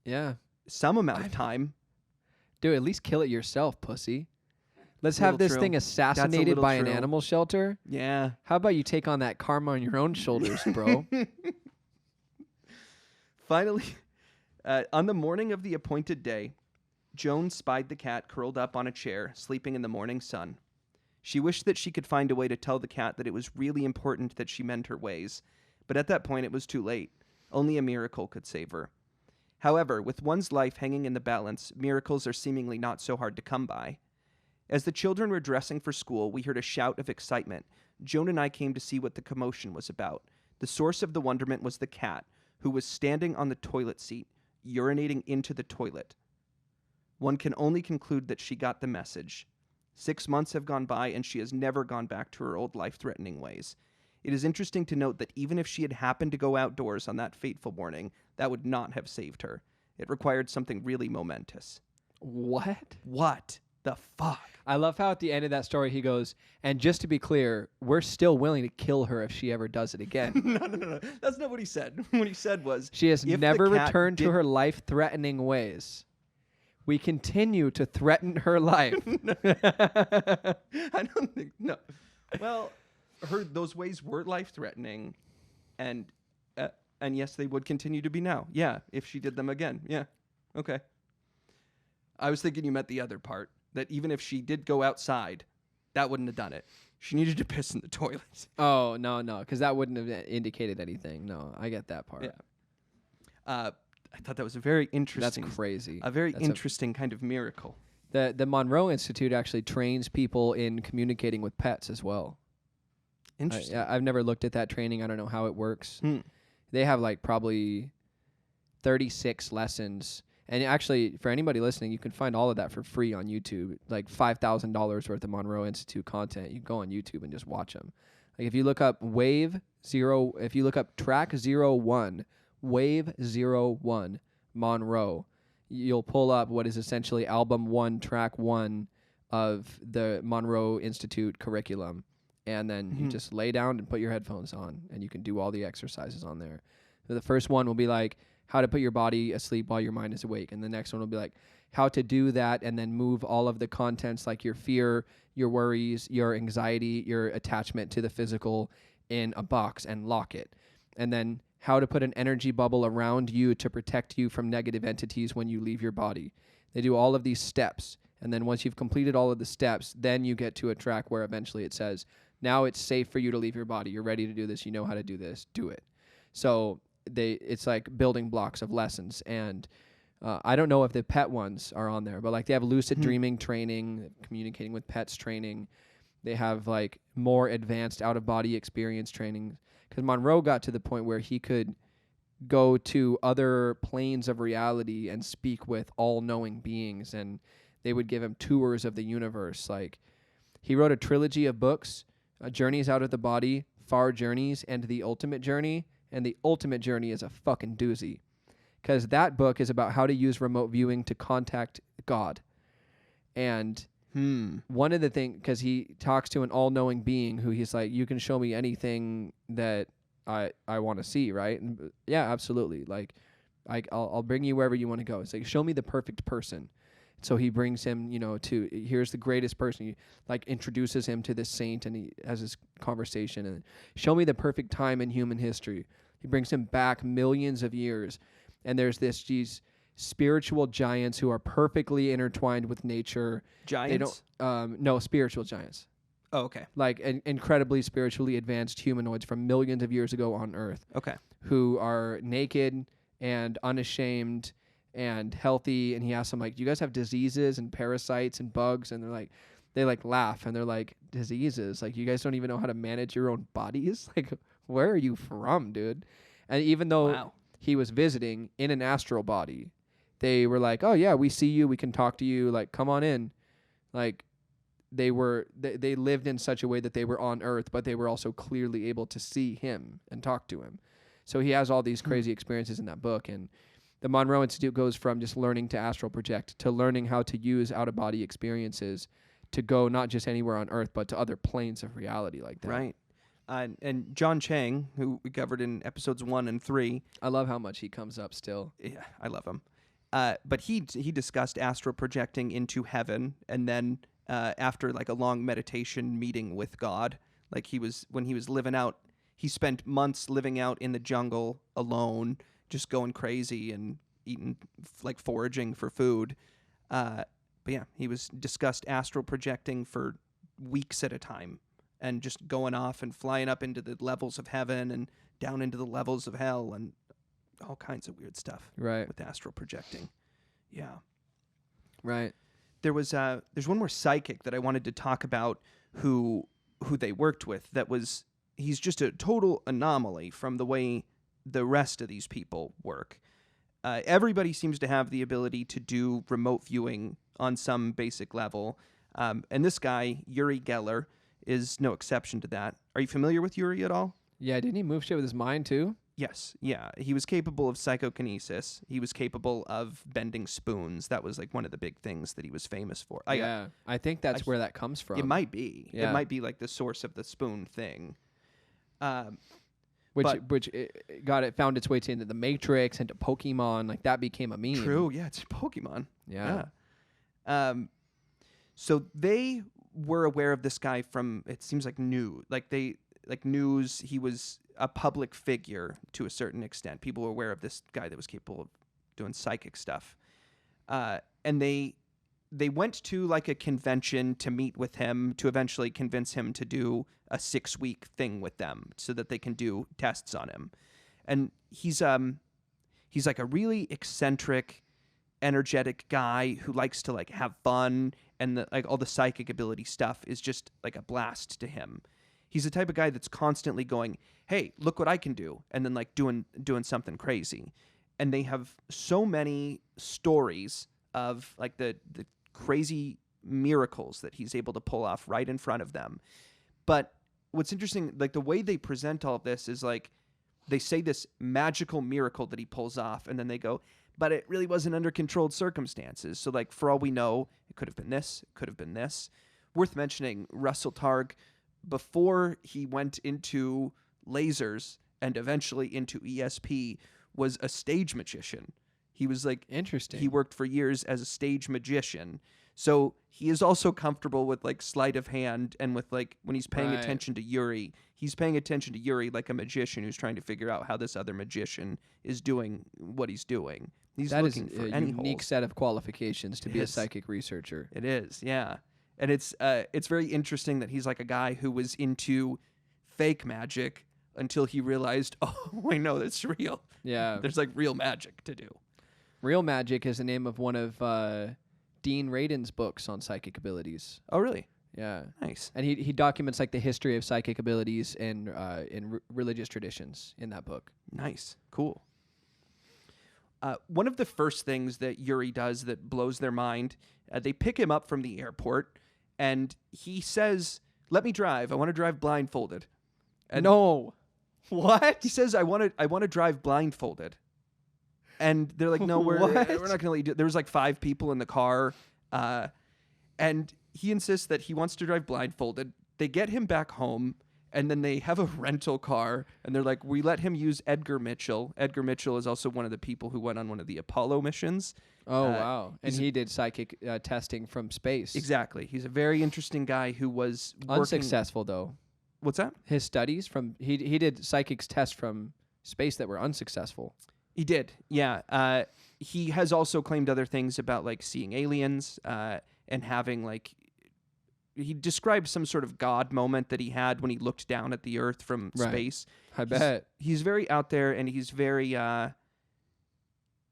Speaker 2: Yeah.
Speaker 1: Some amount of time.
Speaker 2: Dude, at least kill it yourself, pussy. Let's have this thing assassinated by an animal shelter.
Speaker 1: Yeah.
Speaker 2: How about you take on that karma on your own shoulders, bro?
Speaker 1: Finally, on the morning of the appointed day, Joan spied the cat curled up on a chair, sleeping in the morning sun. She wished that she could find a way to tell the cat that it was really important that she mend her ways, but at that point it was too late. Only a miracle could save her. However, with one's life hanging in the balance, miracles are seemingly not so hard to come by. As the children were dressing for school, we heard a shout of excitement. Joan and I came to see what the commotion was about. The source of the wonderment was the cat, who was standing on the toilet seat, urinating into the toilet. One can only conclude that she got the message. 6 months have gone by, and she has never gone back to her old life-threatening ways. It is interesting to note that even if she had happened to go outdoors on that fateful morning, that would not have saved her. It required something really momentous.
Speaker 2: What?
Speaker 1: What the fuck?
Speaker 2: I love how at the end of that story he goes, and just to be clear, we're still willing to kill her if she ever does it again.
Speaker 1: No. That's not what he said. What he said was...
Speaker 2: She has never returned to her life-threatening ways. We continue to threaten her life.
Speaker 1: I don't think... No. Well, those ways were life-threatening, and yes, they would continue to be now. Yeah, if she did them again. Yeah. Okay. I was thinking you meant the other part, that even if she did go outside, that wouldn't have done it. She needed to piss in the toilet.
Speaker 2: Oh, no, because that wouldn't have indicated anything. No, I get that part.
Speaker 1: Yeah. I thought that was a very interesting...
Speaker 2: That's crazy.
Speaker 1: A very interesting kind of miracle.
Speaker 2: The Monroe Institute actually trains people in communicating with pets as well.
Speaker 1: Interesting.
Speaker 2: I've never looked at that training. I don't know how it works. They have like probably 36 lessons. And actually, for anybody listening, you can find all of that for free on YouTube. Like $5,000 worth of Monroe Institute content. You can go on YouTube and just watch them. Like if you look up track 01, Wave 01, Monroe, you'll pull up what is essentially album 1, track 1 of the Monroe Institute curriculum. And then you just lay down and put your headphones on, and you can do all the exercises on there. So the first one will be like how to put your body asleep while your mind is awake. And the next one will be like how to do that and then move all of the contents like your fear, your worries, your anxiety, your attachment to the physical in a box and lock it. And then how to put an energy bubble around you to protect you from negative entities when you leave your body. They do all of these steps. And then once you've completed all of the steps, then you get to a track where eventually it says, now it's safe for you to leave your body. You're ready to do this. You know how to do this. Do it. So it's like building blocks of lessons. And I don't know if the pet ones are on there, but like they have lucid dreaming training, communicating with pets training. They have like more advanced out of body experience training. Because Monroe got to the point where he could go to other planes of reality and speak with all knowing beings, and they would give him tours of the universe. Like he wrote a trilogy of books, Journeys Out of the Body, Far Journeys, and The Ultimate Journey. And The Ultimate Journey is a fucking doozy. Because that book is about how to use remote viewing to contact God. And one of the things, because he talks to an all-knowing being who he's like, you can show me anything that I want to see, right? And yeah, absolutely. Like, I'll bring you wherever you want to go. It's like, show me the perfect person. So he brings him, to, here's the greatest person. He, like, introduces him to this saint, and he has this conversation. And show me the perfect time in human history. He brings him back millions of years. And there's these spiritual giants who are perfectly intertwined with nature.
Speaker 1: Giants?
Speaker 2: They don't, no, spiritual giants.
Speaker 1: Oh, okay.
Speaker 2: Like incredibly spiritually advanced humanoids from millions of years ago on Earth.
Speaker 1: Okay.
Speaker 2: Who are naked and unashamed and healthy. And he asks them, like, do you guys have diseases and parasites and bugs? And they laugh and they're like, diseases? Like, you guys don't even know how to manage your own bodies? Like, where are you from, dude? And even though he was visiting in an astral body, they were like, oh yeah, we see you, we can talk to you, like, come on in. Like, they lived in such a way that they were on Earth, but they were also clearly able to see him and talk to him. So he has all these crazy experiences in that book. And the Monroe Institute goes from just learning to astral project to learning how to use out-of-body experiences to go not just anywhere on Earth, but to other planes of reality like that.
Speaker 1: Right. And John Chang, who we covered in episodes 1 and 3.
Speaker 2: I love how much he comes up still.
Speaker 1: Yeah, I love him. But he discussed astral projecting into heaven, and then after like a long meditation meeting with God, like when he was living out, he spent months living out in the jungle alone, just going crazy and eating, like, foraging for food. But yeah, he discussed astral projecting for weeks at a time. And just going off and flying up into the levels of heaven and down into the levels of hell and all kinds of weird stuff.
Speaker 2: Right. With
Speaker 1: astral projecting. Yeah.
Speaker 2: Right.
Speaker 1: There's one more psychic that I wanted to talk about who they worked with. He's just a total anomaly from the way the rest of these people work. Everybody seems to have the ability to do remote viewing on some basic level. And this guy, Uri Geller, is no exception to that. Are you familiar with Uri at all?
Speaker 2: Yeah, didn't he move shit with his mind too?
Speaker 1: Yes, yeah. He was capable of psychokinesis. He was capable of bending spoons. That was like one of the big things that he was famous for.
Speaker 2: I think that's where that comes from.
Speaker 1: It might be.
Speaker 2: Yeah.
Speaker 1: It might be like the source of the spoon thing.
Speaker 2: It found its way into the Matrix, into Pokemon. Like, that became a meme.
Speaker 1: True, yeah, it's Pokemon.
Speaker 2: Yeah.
Speaker 1: So they were aware of this guy from, it seems like news. News, he was a public figure to a certain extent. People were aware of this guy that was capable of doing psychic stuff. And they went to like a convention to meet with him to eventually convince him to do a 6-week thing with them so that they can do tests on him. And he's like a really eccentric, energetic guy who likes to like have fun, and all the psychic ability stuff is just like a blast to him. He's the type of guy that's constantly going, hey, look what I can do, and then like doing something crazy. And they have so many stories of like the crazy miracles that he's able to pull off right in front of them. But what's interesting, like the way they present all of this is like they say this magical miracle that he pulls off, and then they go, but it really wasn't under controlled circumstances. So like for all we know, it could have been this, it could have been this. Worth mentioning, Russell Targ, before he went into lasers and eventually into ESP, was a stage magician. He was like,
Speaker 2: interesting.
Speaker 1: He worked for years as a stage magician. So he is also comfortable with like sleight of hand, and with like when he's paying attention to Uri, he's paying attention to Uri like a magician who's trying to figure out how this other magician is doing what he's doing. He's looking for any
Speaker 2: unique
Speaker 1: holes.
Speaker 2: set of qualifications to be a psychic researcher.
Speaker 1: It is, yeah. And it's very interesting that he's like a guy who was into fake magic until he realized, oh, I know that's real.
Speaker 2: Yeah.
Speaker 1: There's like real magic to do.
Speaker 2: Real magic is the name of one of Dean Radin's books on psychic abilities.
Speaker 1: Oh, really?
Speaker 2: Yeah.
Speaker 1: Nice.
Speaker 2: And he documents like the history of psychic abilities in religious traditions in that book.
Speaker 1: Nice. Cool. One of the first things that Uri does that blows their mind, they pick him up from the airport, and he says, "Let me drive. I want to drive blindfolded." And
Speaker 2: No. What?
Speaker 1: he says, "I want to drive blindfolded." And they're like, "No, we're not going to let you do it." There was like 5 people in the car, and he insists that he wants to drive blindfolded. They get him back home. And then they have a rental car, and they're like, we let him use Edgar Mitchell. Edgar Mitchell is also one of the people who went on one of the Apollo missions.
Speaker 2: Oh, wow. And he did psychic testing from space.
Speaker 1: Exactly. He's a very interesting guy who was
Speaker 2: unsuccessful, though.
Speaker 1: What's that?
Speaker 2: His studies from... He did psychics tests from space that were unsuccessful.
Speaker 1: He did, yeah. He has also claimed other things about, like, seeing aliens and having, like... He described some sort of God moment that he had when he looked down at the Earth from space.
Speaker 2: I bet.
Speaker 1: He's very out there, and he's very...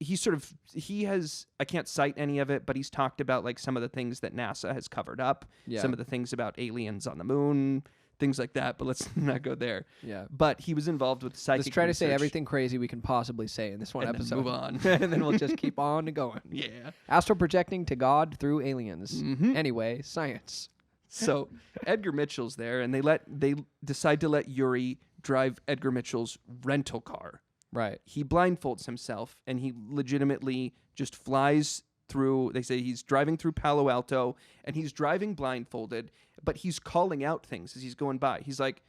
Speaker 1: He has... I can't cite any of it, but he's talked about like some of the things that NASA has covered up. Yeah. Some of the things about aliens on the moon, things like that, but let's not go there.
Speaker 2: Yeah.
Speaker 1: But he was involved with psychic
Speaker 2: Let's try
Speaker 1: research.
Speaker 2: to say everything crazy we can possibly say in this one episode.
Speaker 1: Then move on.
Speaker 2: And then we'll just keep on going.
Speaker 1: Yeah.
Speaker 2: Astral projecting to God through aliens.
Speaker 1: Mm-hmm.
Speaker 2: Anyway, science.
Speaker 1: So Edgar Mitchell's there, and they decide to let Uri drive Edgar Mitchell's rental car.
Speaker 2: Right.
Speaker 1: He blindfolds himself, and he legitimately just flies through. They say he's driving through Palo Alto, and he's driving blindfolded, but he's calling out things as he's going by. He's like,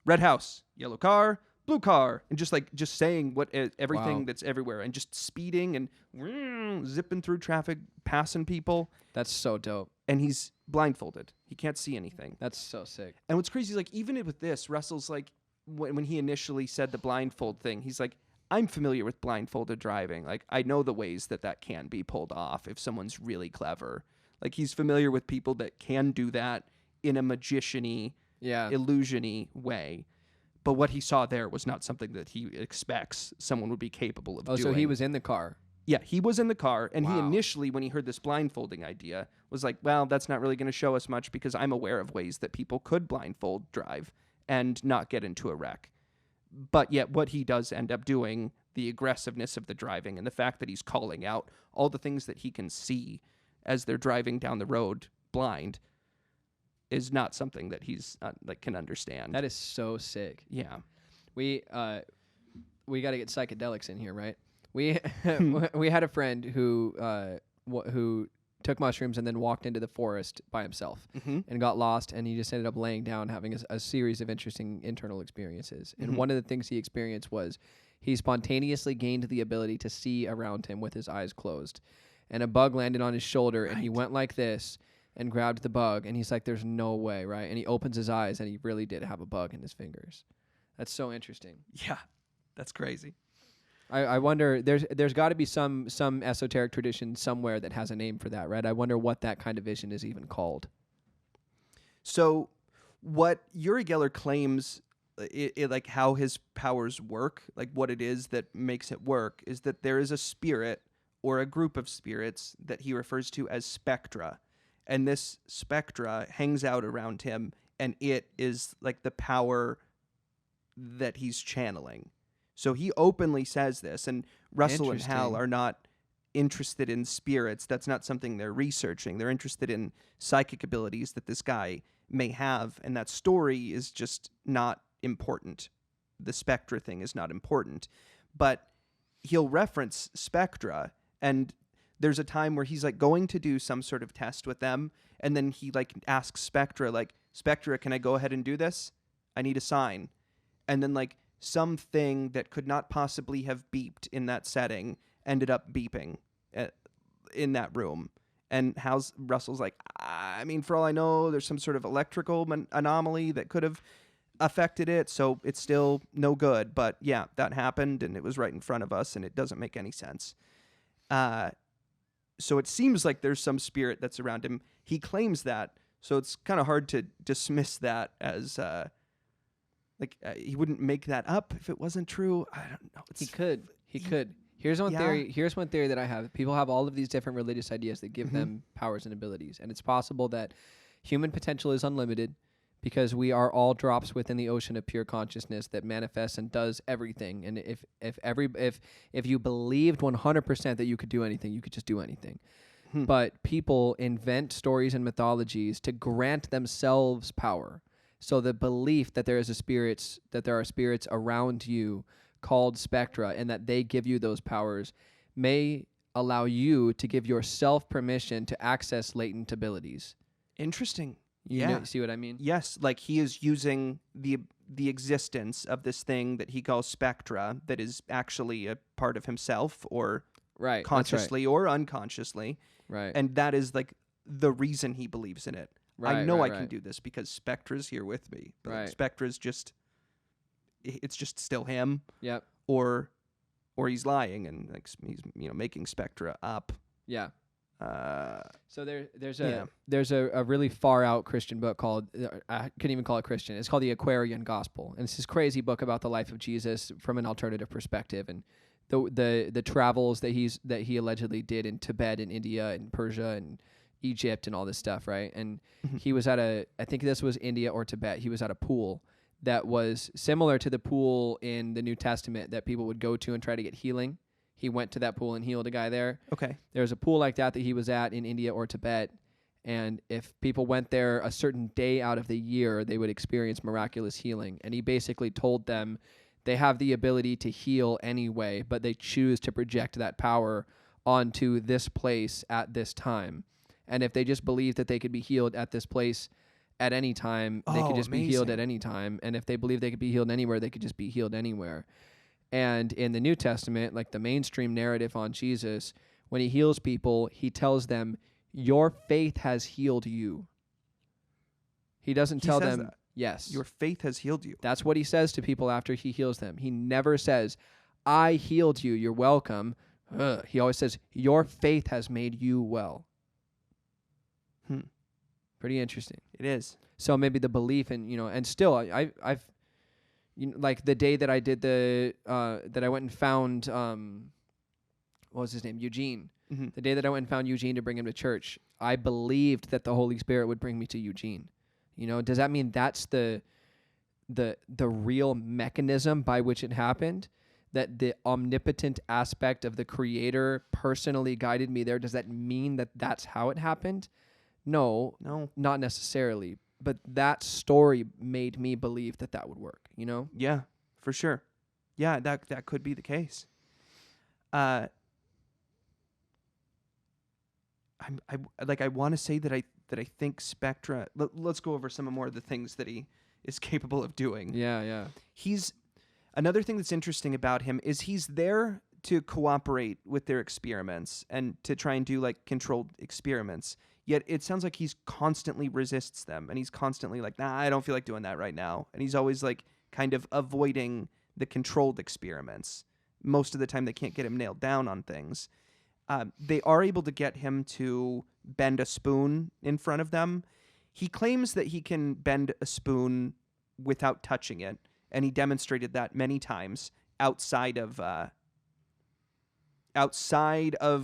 Speaker 1: red house, yellow car, blue car, and just saying what everything that's everywhere, and just speeding and zipping through traffic, passing people.
Speaker 2: That's so dope.
Speaker 1: And he's blindfolded. He can't see anything.
Speaker 2: That's so sick.
Speaker 1: And what's crazy is, like, even with this, Russell's like, when he initially said the blindfold thing, he's like, I'm familiar with blindfolded driving. Like, I know the ways that can be pulled off if someone's really clever. Like, he's familiar with people that can do that in a magician-y, illusion-y way. But what he saw there was not something that he expects someone would be capable of doing.
Speaker 2: Oh, so he was in the car.
Speaker 1: Yeah, he was in the car, and he initially, when he heard this blindfolding idea, was like, well, that's not really going to show us much because I'm aware of ways that people could blindfold drive and not get into a wreck. But yet what he does end up doing, the aggressiveness of the driving and the fact that he's calling out all the things that he can see as they're driving down the road blind, is not something that he's can understand.
Speaker 2: That is so sick.
Speaker 1: Yeah.
Speaker 2: We got to get psychedelics in here, right? We had a friend who took mushrooms and then walked into the forest by himself and got lost, and he just ended up laying down having a series of interesting internal experiences. And one of the things he experienced was he spontaneously gained the ability to see around him with his eyes closed. And a bug landed on his shoulder, and he went like this and grabbed the bug, and he's like, there's no way, right? And he opens his eyes, and he really did have a bug in his fingers. That's so interesting.
Speaker 1: Yeah, that's crazy.
Speaker 2: I wonder, there's got to be some esoteric tradition somewhere that has a name for that, right? I wonder what that kind of vision is even called.
Speaker 1: So what Uri Geller claims, like how his powers work, like what it is that makes it work, is that there is a spirit or a group of spirits that he refers to as Spectra. And this Spectra hangs out around him, and it is like the power that he's channeling. So he openly says this, and Russell and Hal are not interested in spirits. That's not something they're researching. They're interested in psychic abilities that this guy may have, and that story is just not important. The Spectra thing is not important. But he'll reference Spectra, and there's a time where he's like going to do some sort of test with them, and then he like asks Spectra, like, Spectra, can I go ahead and do this? I need a sign. And then like something that could not possibly have beeped in that setting ended up beeping in that room. And Russell's like, I mean, for all I know, there's some sort of electrical anomaly that could have affected it, so it's still no good. But yeah, that happened, and it was right in front of us, and it doesn't make any sense. So it seems like there's some spirit that's around him. He claims that, so it's kind of hard to dismiss that as... he wouldn't make that up if it wasn't true. I don't know.
Speaker 2: He could. Here's one
Speaker 1: Yeah.
Speaker 2: theory. Here's one theory that I have. People have all of these different religious ideas that give them powers and abilities, and it's possible that human potential is unlimited because we are all drops within the ocean of pure consciousness that manifests and does everything. And if you believed 100% that you could do anything, you could just do anything. But people invent stories and mythologies to grant themselves power. So the belief that there are spirits around you called Spectra and that they give you those powers may allow you to give yourself permission to access latent abilities.
Speaker 1: Interesting.
Speaker 2: You see what I mean?
Speaker 1: Yes, like he is using the existence of this thing that he calls Spectra that is actually a part of himself, or
Speaker 2: Right.
Speaker 1: consciously or unconsciously.
Speaker 2: Right.
Speaker 1: And that is like the reason he believes in it.
Speaker 2: Right,
Speaker 1: I know
Speaker 2: right,
Speaker 1: I can
Speaker 2: right.
Speaker 1: do this because Spectra's here with me. But
Speaker 2: Right.
Speaker 1: Spectra's it's just still him,
Speaker 2: Yep.
Speaker 1: or he's lying and like he's making Spectra up.
Speaker 2: Yeah.
Speaker 1: Uh,
Speaker 2: So there's
Speaker 1: Yeah.
Speaker 2: a really far out Christian book called I couldn't even call it Christian. It's called the Aquarian Gospel, and it's this crazy book about the life of Jesus from an alternative perspective and the travels that he allegedly did in Tibet and India and Persia and Egypt and all this stuff, right? And he was at I think this was India or Tibet. He was at a pool that was similar to the pool in the New Testament that people would go to and try to get healing. He went to that pool and healed a guy there.
Speaker 1: okay.
Speaker 2: There was a pool like that he was at in India or Tibet. And if people went there a certain day out of the year, they would experience miraculous healing. And he basically told them they have the ability to heal anyway, but they choose to project that power onto this place at this time. And if they just believed that they could be healed at this place at any time, they could just be healed at any time. And if they believed they could be healed anywhere, they could just be healed anywhere. And in the New Testament, like the mainstream narrative on Jesus, when he heals people, he tells them, your faith has healed you. He doesn't tell them,
Speaker 1: that.
Speaker 2: yes.
Speaker 1: Your faith has healed you.
Speaker 2: That's what he says to people after he heals them. He never says, I healed you, you're welcome. He always says, your faith has made you well. Pretty interesting.
Speaker 1: It is.
Speaker 2: So maybe the belief in, and still I've like the day that I did that I went and found, what was his name? Eugene. The day that I went and found Eugene to bring him to church, I believed that the Holy Spirit would bring me to Eugene. Does that mean that's the real mechanism by which it happened? That the omnipotent aspect of the Creator personally guided me there? Does that mean that that's how it happened? No, not necessarily. But that story made me believe that would work,
Speaker 1: Yeah, for sure. Yeah, that could be the case. I want to say that I think Spectra. Let's go over some more of the things that he is capable of doing.
Speaker 2: Yeah.
Speaker 1: He's another thing that's interesting about him is he's there to cooperate with their experiments and to try and do like controlled experiments. Yet it sounds like he's constantly resists them, and he's constantly like, nah, I don't feel like doing that right now. And he's always like kind of avoiding the controlled experiments. Most of the time they can't get him nailed down on things. They are able to get him to bend a spoon in front of them. He claims that he can bend a spoon without touching it, and he demonstrated that many times outside of a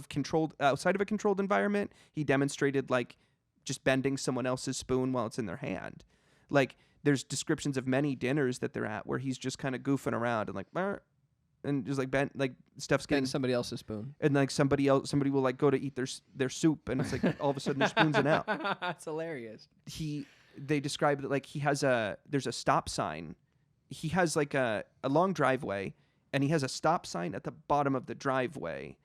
Speaker 1: controlled environment. He demonstrated like just bending someone else's spoon while it's in their hand. Like there's descriptions of many dinners that they're at where he's just kind of goofing around and like, and just like bent, like stuff's getting
Speaker 2: somebody else's spoon,
Speaker 1: and like somebody will like go to eat their soup, and it's like all of a sudden their spoons in out.
Speaker 2: That's hilarious.
Speaker 1: They describe that like there's a stop sign. He has like a long driveway, and he has a stop sign at the bottom of the driveway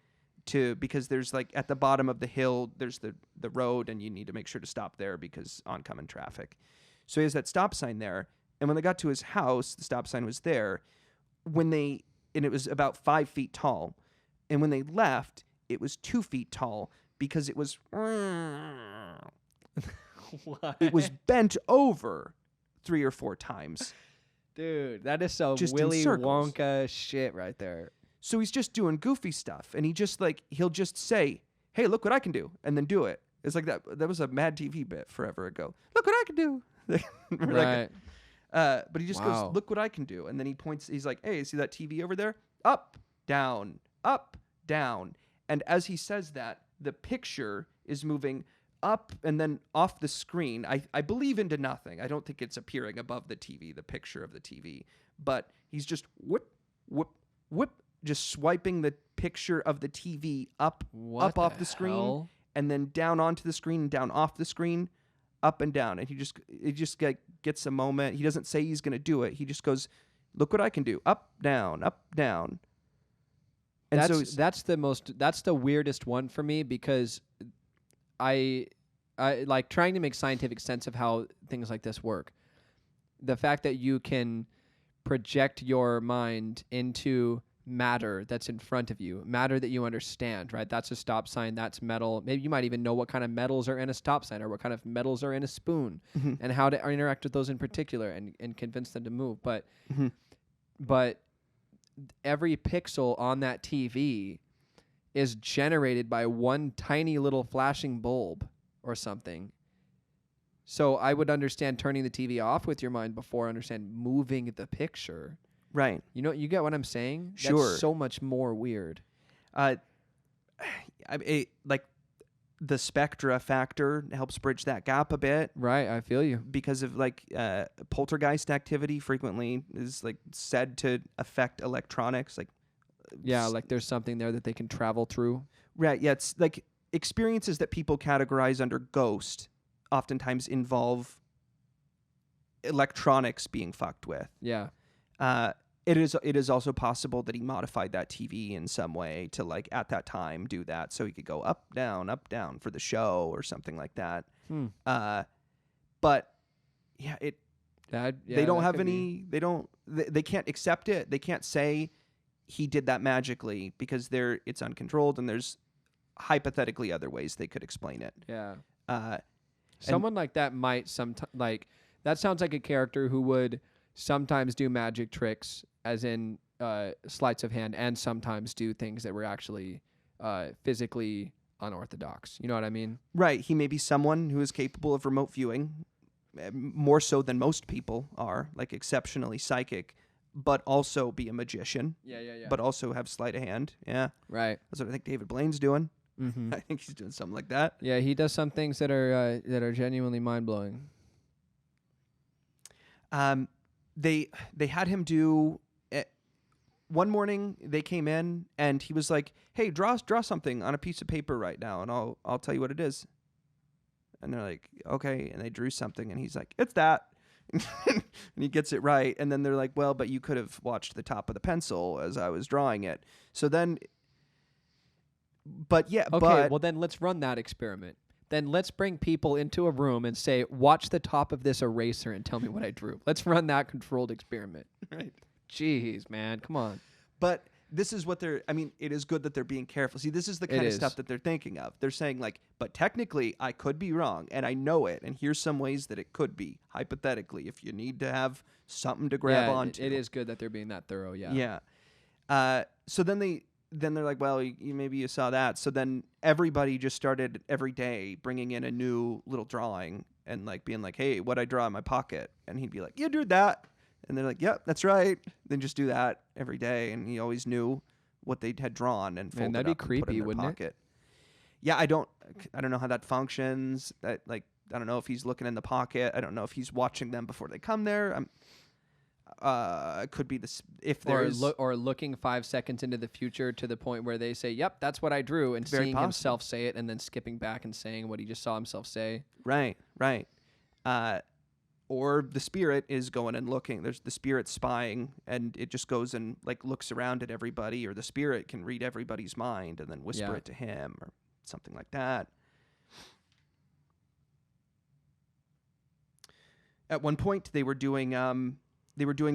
Speaker 1: because there's like at the bottom of the hill there's the road, and you need to make sure to stop there because oncoming traffic. So he has that stop sign there, and when they got to his house, the stop sign was there. And it was about 5 feet tall. And when they left, it was 2 feet tall because it was it was bent over 3 or 4 times.
Speaker 2: Dude, that is some
Speaker 1: Just
Speaker 2: Willy Wonka shit right there.
Speaker 1: So he's just doing goofy stuff, and he'll just say, "Hey, look what I can do," and then do it. It's like that was a Mad TV bit forever ago. Look what I can do.
Speaker 2: Right.
Speaker 1: But he just goes, "Look what I can do," and then he points. He's like, "Hey, see that TV over there? Up, down, up, down. And as he says that, the picture is moving up and then off the screen. I believe into nothing. I don't think it's appearing above the TV, the picture of the TV. But he's just whip, whip, whip, just swiping the picture of the TV up off the screen, and then down onto the screen and down off the screen, up and down. And it just gets a moment. He doesn't say he's going to do it. He just goes, look what I can do. Up, down, up, down. And
Speaker 2: that's the weirdest one for me, because I like trying to make scientific sense of how things like this work. The fact that you can project your mind into matter that's in front of you, matter that you understand, right? That's a stop sign, that's metal. Maybe you might even know what kind of metals are in a stop sign or what kind of metals are in a spoon, and how to interact with those in particular and convince them to move. But every pixel on that TV is generated by one tiny little flashing bulb or something. So I would understand turning the TV off with your mind before I understand moving the picture.
Speaker 1: Right.
Speaker 2: You know, you get what I'm saying?
Speaker 1: Sure.
Speaker 2: That's so much more weird.
Speaker 1: Like the Spectra factor helps bridge that gap a bit.
Speaker 2: Right, I feel you.
Speaker 1: Because of poltergeist activity frequently is like said to affect electronics. Like
Speaker 2: there's something there that they can travel through.
Speaker 1: Right. Yeah. It's like experiences that people categorize under ghost oftentimes involve electronics being fucked with.
Speaker 2: Yeah.
Speaker 1: It is also possible that he modified that TV in some way to, like, at that time do that, so he could go up down for the show or something like that. But yeah, they don't have any. They can't accept it. They can't say he did that magically because it's uncontrolled, and there's hypothetically other ways they could explain it.
Speaker 2: Yeah. Someone like that might that sounds like a character who would sometimes do magic tricks, as in sleights of hand, and sometimes do things that were actually physically unorthodox. You know what I mean?
Speaker 1: Right. He may be someone who is capable of remote viewing, more so than most people are, like exceptionally psychic, but also be a magician.
Speaker 2: Yeah.
Speaker 1: But also have sleight of hand. Yeah.
Speaker 2: Right.
Speaker 1: That's what I think David Blaine's doing.
Speaker 2: Mm-hmm.
Speaker 1: I think he's doing something like that.
Speaker 2: Yeah, he does some things that are genuinely mind-blowing.
Speaker 1: They had him do one morning. They came in and he was like, "Hey, draw something on a piece of paper right now, and I'll tell you what it is." And they're like, "Okay," and they drew something, and he's like, "It's that," and he gets it right. And then they're like, "Well, but you could have watched the top of the pencil as I was drawing it." So then,
Speaker 2: well then let's run that experiment. Then let's bring people into a room and say, watch the top of this eraser and tell me what I drew. Let's run that controlled experiment.
Speaker 1: Right.
Speaker 2: Jeez, man. Come on.
Speaker 1: But this is what it is good that they're being careful. See, this is the kind of stuff that they're thinking of. They're saying, like, but technically I could be wrong, and I know it, and here's some ways that it could be, hypothetically, if you need to have something to grab onto.
Speaker 2: It is good that they're being that thorough, yeah.
Speaker 1: Yeah. So then they're like, well, maybe you saw that. So then everybody just started every day bringing in a new little drawing and like being like, hey, what'd I draw in my pocket? And he'd be like, you drew that. And they're like, yep, that's right. Then just do that every day. And he always knew what they had drawn and folded
Speaker 2: that'd be
Speaker 1: up and
Speaker 2: creepy,
Speaker 1: put in their
Speaker 2: wouldn't
Speaker 1: pocket. Yeah, I don't know how that functions. I don't know if he's looking in the pocket. I don't know if he's watching them before they come there. Could be this if there's
Speaker 2: or looking 5 seconds into the future to the point where they say, "Yep, that's what I drew," and seeing himself say it, and then skipping back and saying what he just saw himself say.
Speaker 1: Right. Or the spirit is going and looking. There's the spirit spying, and it just goes and like looks around at everybody. Or the spirit can read everybody's mind and then whisper it to him, or something like that. At one point, they were doing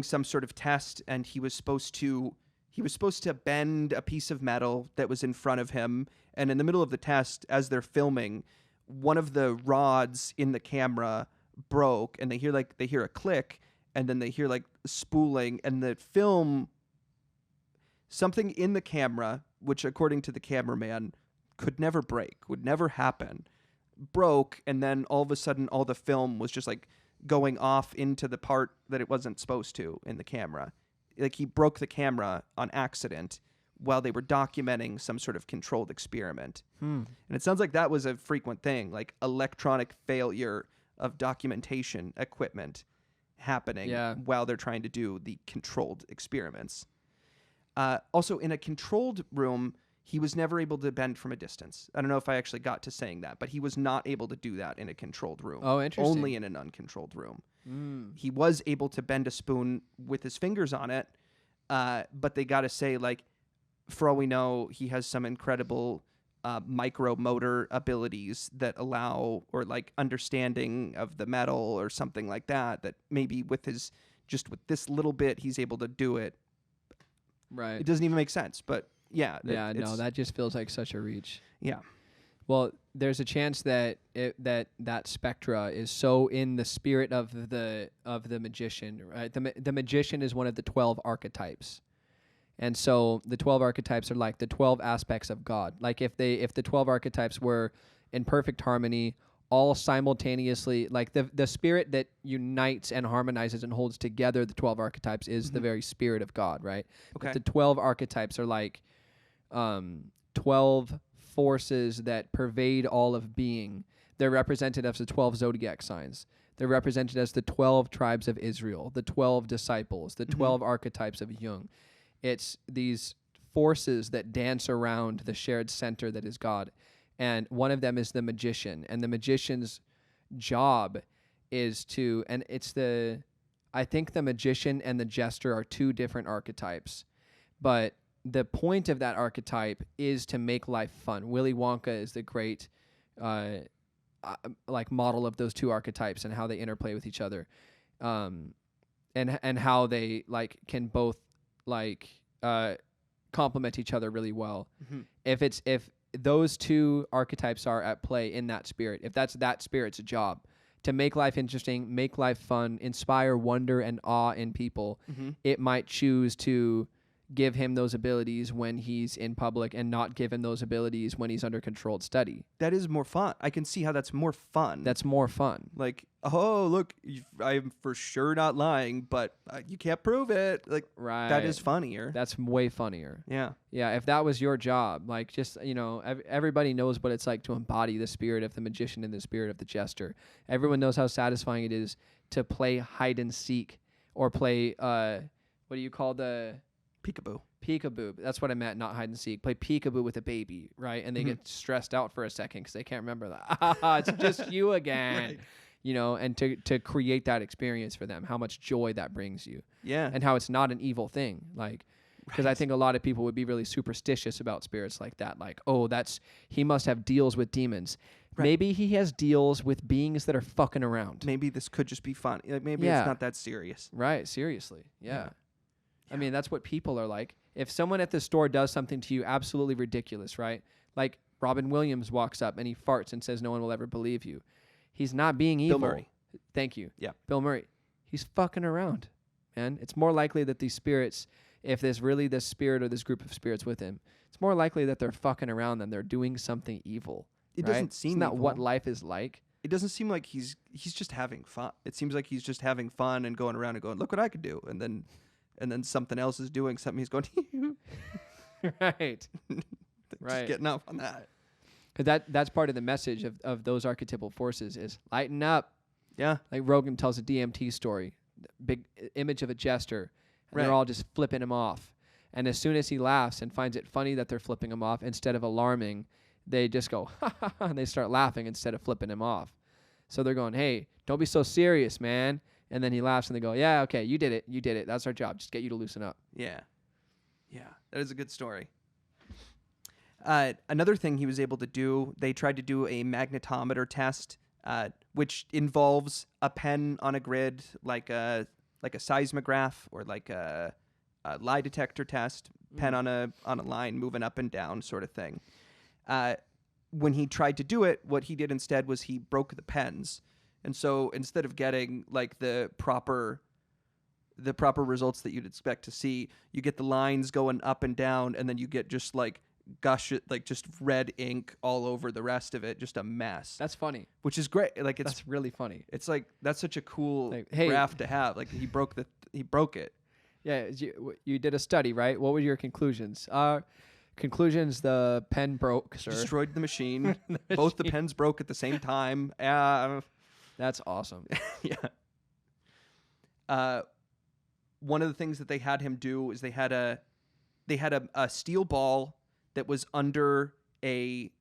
Speaker 1: some sort of test, and he was supposed to bend a piece of metal that was in front of him. And in the middle of the test, as they're filming, one of the rods in the camera broke, and they hear a click, and then they hear like spooling, and the film, something in the camera, which according to the cameraman could never break, would never happen, broke, and then all of a sudden all the film was just like going off into the part that it wasn't supposed to in the camera. Like he broke the camera on accident while they were documenting some sort of controlled experiment.
Speaker 2: Hmm.
Speaker 1: And it sounds like that was a frequent thing, like electronic failure of documentation equipment happening while they're trying to do the controlled experiments. Also, in a controlled room, he was never able to bend from a distance. I don't know if I actually got to saying that, but he was not able to do that in a controlled room.
Speaker 2: Oh, interesting.
Speaker 1: Only in an uncontrolled room. He was able to bend a spoon with his fingers on it, but they got to say, like, for all we know, he has some incredible micromotor abilities that allow, or like understanding of the metal or something like that, that maybe with his, just with this little bit, he's able to do it.
Speaker 2: Right.
Speaker 1: It doesn't even make sense, but yeah.
Speaker 2: No, that just feels like such a reach.
Speaker 1: Yeah.
Speaker 2: Well, there's a chance that that Spectra is so in the spirit of the magician, right? The magician is one of the 12 archetypes. And so the 12 archetypes are like the 12 aspects of God. Like if the 12 archetypes were in perfect harmony, all simultaneously, like the spirit that unites and harmonizes and holds together the 12 archetypes is the very spirit of God, right?
Speaker 1: Okay.
Speaker 2: But the 12 archetypes are like 12 forces that pervade all of being. They're represented as the 12 zodiac signs. They're represented as the 12 tribes of Israel, the 12 disciples, the 12 archetypes of Jung. It's these forces that dance around the shared center that is God. And one of them is the magician. And the magician's job is to, and it's I think the magician and the jester are two different archetypes. But the point of that archetype is to make life fun. Willy Wonka is the great like model of those two archetypes and how they interplay with each other. And how they like can both like complement each other really well. If those two archetypes are at play in that spirit, if that's that spirit's job to make life interesting, make life fun, inspire wonder and awe in people, it might choose to give him those abilities when he's in public and not give him those abilities when he's under controlled study.
Speaker 1: That is more fun. I can see how that's more fun.
Speaker 2: That's more fun.
Speaker 1: Like, oh, look, I'm for sure not lying, but you can't prove it. Like,
Speaker 2: right.
Speaker 1: That is funnier.
Speaker 2: That's way funnier.
Speaker 1: Yeah.
Speaker 2: Yeah, if that was your job, like just, everybody knows what it's like to embody the spirit of the magician and the spirit of the jester. Everyone knows how satisfying it is to play hide and seek or play, what do you call the...
Speaker 1: Peekaboo.
Speaker 2: Peekaboo. That's what I meant, not hide and seek. Play peekaboo with a baby, right? And they get stressed out for a second because they can't remember that. It's just you again. Right. And to create that experience for them, how much joy that brings you.
Speaker 1: Yeah.
Speaker 2: And how it's not an evil thing. Like, because I think a lot of people would be really superstitious about spirits like that. Like, oh, he must have deals with demons. Right. Maybe he has deals with beings that are fucking around.
Speaker 1: Maybe this could just be fun. Maybe it's not that serious.
Speaker 2: Right. Seriously. Yeah. I mean, that's what people are like. If someone at the store does something to you absolutely ridiculous, right? Like Robin Williams walks up and he farts and says no one will ever believe you. He's not being evil.
Speaker 1: Bill Murray.
Speaker 2: Thank you.
Speaker 1: Yeah.
Speaker 2: Bill Murray. He's fucking around, man. It's more likely that these spirits, if there's really this spirit or this group of spirits with him, it's more likely that they're fucking around than they're doing something evil.
Speaker 1: It doesn't seem
Speaker 2: Isn't that
Speaker 1: evil.
Speaker 2: what life is like?
Speaker 1: It doesn't seem like he's just having fun. It seems like he's just having fun and going around and going, look what I could do. And then something else is doing something. He's going,
Speaker 2: right.
Speaker 1: Just getting off on that.
Speaker 2: That's part of the message of those archetypal forces is lighten up.
Speaker 1: Yeah.
Speaker 2: Like Rogan tells a DMT story, big image of a jester, and they're all just flipping him off. And as soon as he laughs and finds it funny that they're flipping him off, instead of alarming, they just go, ha, ha, ha, and they start laughing instead of flipping him off. So they're going, hey, don't be so serious, man. And then he laughs and they go, yeah, okay, you did it. That's our job. Just get you to loosen up.
Speaker 1: Yeah. Yeah, that is a good story. Another thing he was able to do, they tried to do a magnetometer test, which involves a pen on a grid, like a seismograph or like a lie detector test, pen on a line moving up and down sort of thing. When he tried to do it, what he did instead was he broke the pens. And so instead of getting like the proper results that you'd expect to see, you get the lines going up and down, and then you get just like just red ink all over the rest of it, just a mess.
Speaker 2: That's funny.
Speaker 1: Which is great. Like that's
Speaker 2: really funny.
Speaker 1: It's like that's such a cool graph to have. Like he broke it.
Speaker 2: Yeah, you did a study, right? What were your conclusions? Conclusions: the pen broke, sir.
Speaker 1: Destroyed the machine. Both the pens broke at the same time.
Speaker 2: That's awesome.
Speaker 1: Yeah. One of the things that they had him do is they had a steel ball that was under a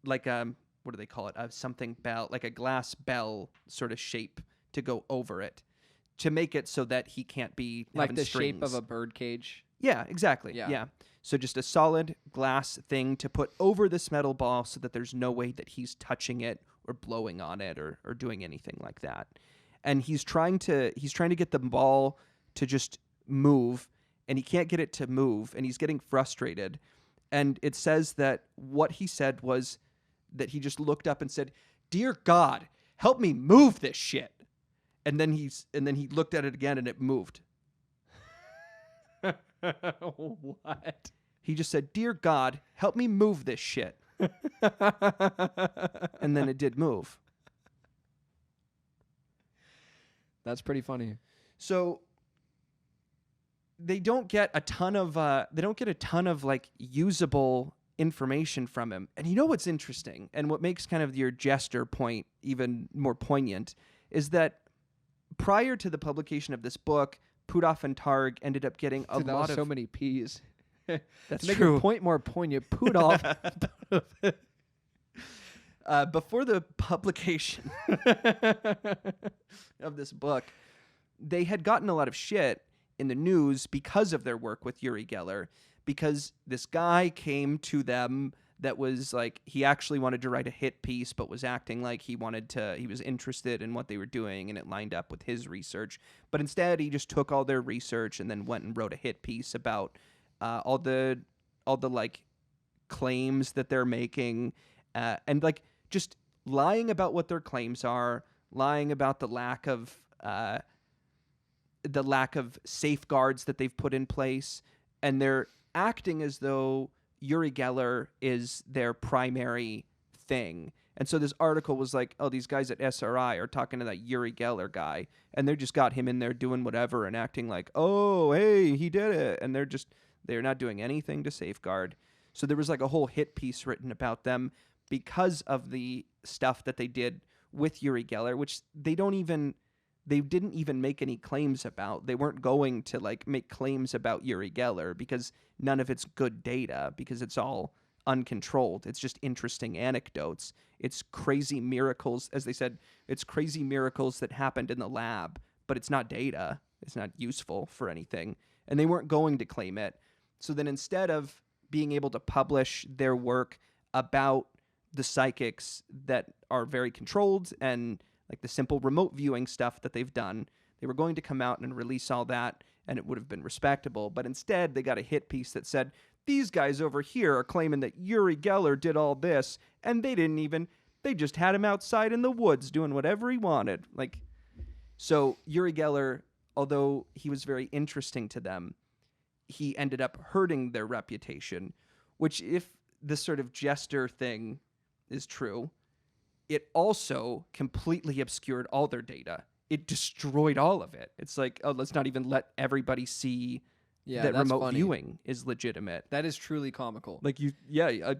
Speaker 1: what do they call it? Something bell, like a glass bell sort of shape to go over it to make it so that he can't be
Speaker 2: like the
Speaker 1: strings.
Speaker 2: shape of a bird cage.
Speaker 1: Yeah, exactly. Yeah. So just a solid glass thing to put over this metal ball so that there's no way that he's touching it or blowing on it or doing anything like that. And he's trying to get the ball to just move, and he can't get it to move, and he's getting frustrated. And it says that what he said was that he just looked up and said, "Dear God, help me move this shit." And then he looked at it again and it moved.
Speaker 2: What?
Speaker 1: He just said, "Dear God, help me move this shit." And then it did move.
Speaker 2: That's pretty funny.
Speaker 1: So they don't get a ton of like usable information from him. And you know what's interesting, and what makes kind of your jester point even more poignant, is that prior to the publication of this book, Puthoff and Targ ended up getting a lot of
Speaker 2: so many P's.
Speaker 1: That's
Speaker 2: to make
Speaker 1: true.
Speaker 2: your point more poignant, Puthoff.
Speaker 1: Before the publication of this book, they had gotten a lot of shit in the news because of their work with Uri Geller, because this guy came to them that was like, he actually wanted to write a hit piece, but was acting like he was interested in what they were doing, and it lined up with his research. But instead, he just took all their research and then went and wrote a hit piece about all the like claims that they're making, and like just lying about what their claims are, lying about the lack of safeguards that they've put in place, and they're acting as though Uri Geller is their primary thing. And so this article was like, oh, these guys at SRI are talking to that Uri Geller guy, and they just got him in there doing whatever and acting like, oh, hey, he did it. And they're not doing anything to safeguard. So there was like a whole hit piece written about them because of the stuff that they did with Uri Geller, which they didn't even make any claims about. They weren't going to like make claims about Uri Geller because none of it's good data, because it's all uncontrolled. It's just interesting anecdotes. It's crazy miracles, as they said, it's crazy miracles that happened in the lab, but it's not data. It's not useful for anything. And they weren't going to claim it. So then instead of being able to publish their work about the psychics that are very controlled and like the simple remote viewing stuff that they've done, they were going to come out and release all that, and it would have been respectable. But instead, they got a hit piece that said, these guys over here are claiming that Uri Geller did all this, and they just had him outside in the woods doing whatever he wanted. Like, so Uri Geller, although he was very interesting to them, he ended up hurting their reputation, which, if this sort of jester thing is true, it also completely obscured all their data. It destroyed all of it. It's like, oh, let's not even let everybody see that remote viewing is legitimate.
Speaker 2: That is truly comical.
Speaker 1: Like,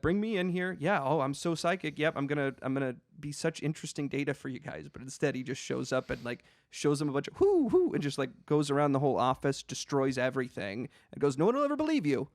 Speaker 1: bring me in here. Yeah, oh, I'm so psychic. Yep, I'm gonna be such interesting data for you guys. But instead, he just shows up and like shows them a bunch of whoo, and just like goes around the whole office, destroys everything, and goes, no one will ever believe you,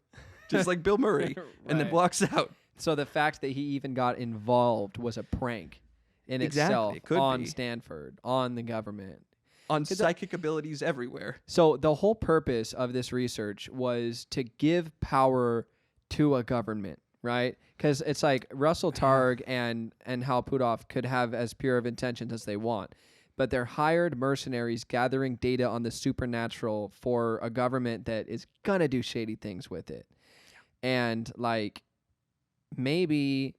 Speaker 1: just like Bill Murray, right. And then walks out.
Speaker 2: So the fact that he even got involved was a prank in itself on Stanford, on the government,
Speaker 1: on psychic abilities everywhere.
Speaker 2: So the whole purpose of this research was to give power to a government, right? Because it's like Russell Targ and Hal Puthoff could have as pure of intentions as they want, but they're hired mercenaries gathering data on the supernatural for a government that is gonna do shady things with it. Yeah. And like, maybe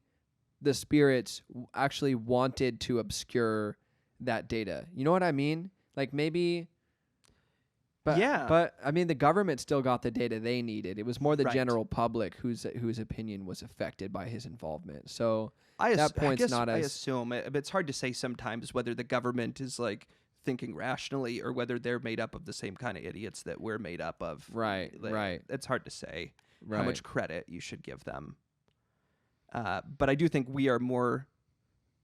Speaker 2: the spirits actually wanted to obscure that data. You know what I mean? Like maybe, but I mean, the government still got the data they needed. It was more the general public whose opinion was affected by his involvement. So
Speaker 1: I assume it's hard to say sometimes whether the government is like thinking rationally or whether they're made up of the same kind of idiots that we're made up of.
Speaker 2: Right.
Speaker 1: It's hard to say
Speaker 2: Right.
Speaker 1: how much credit you should give them. But I do think we are more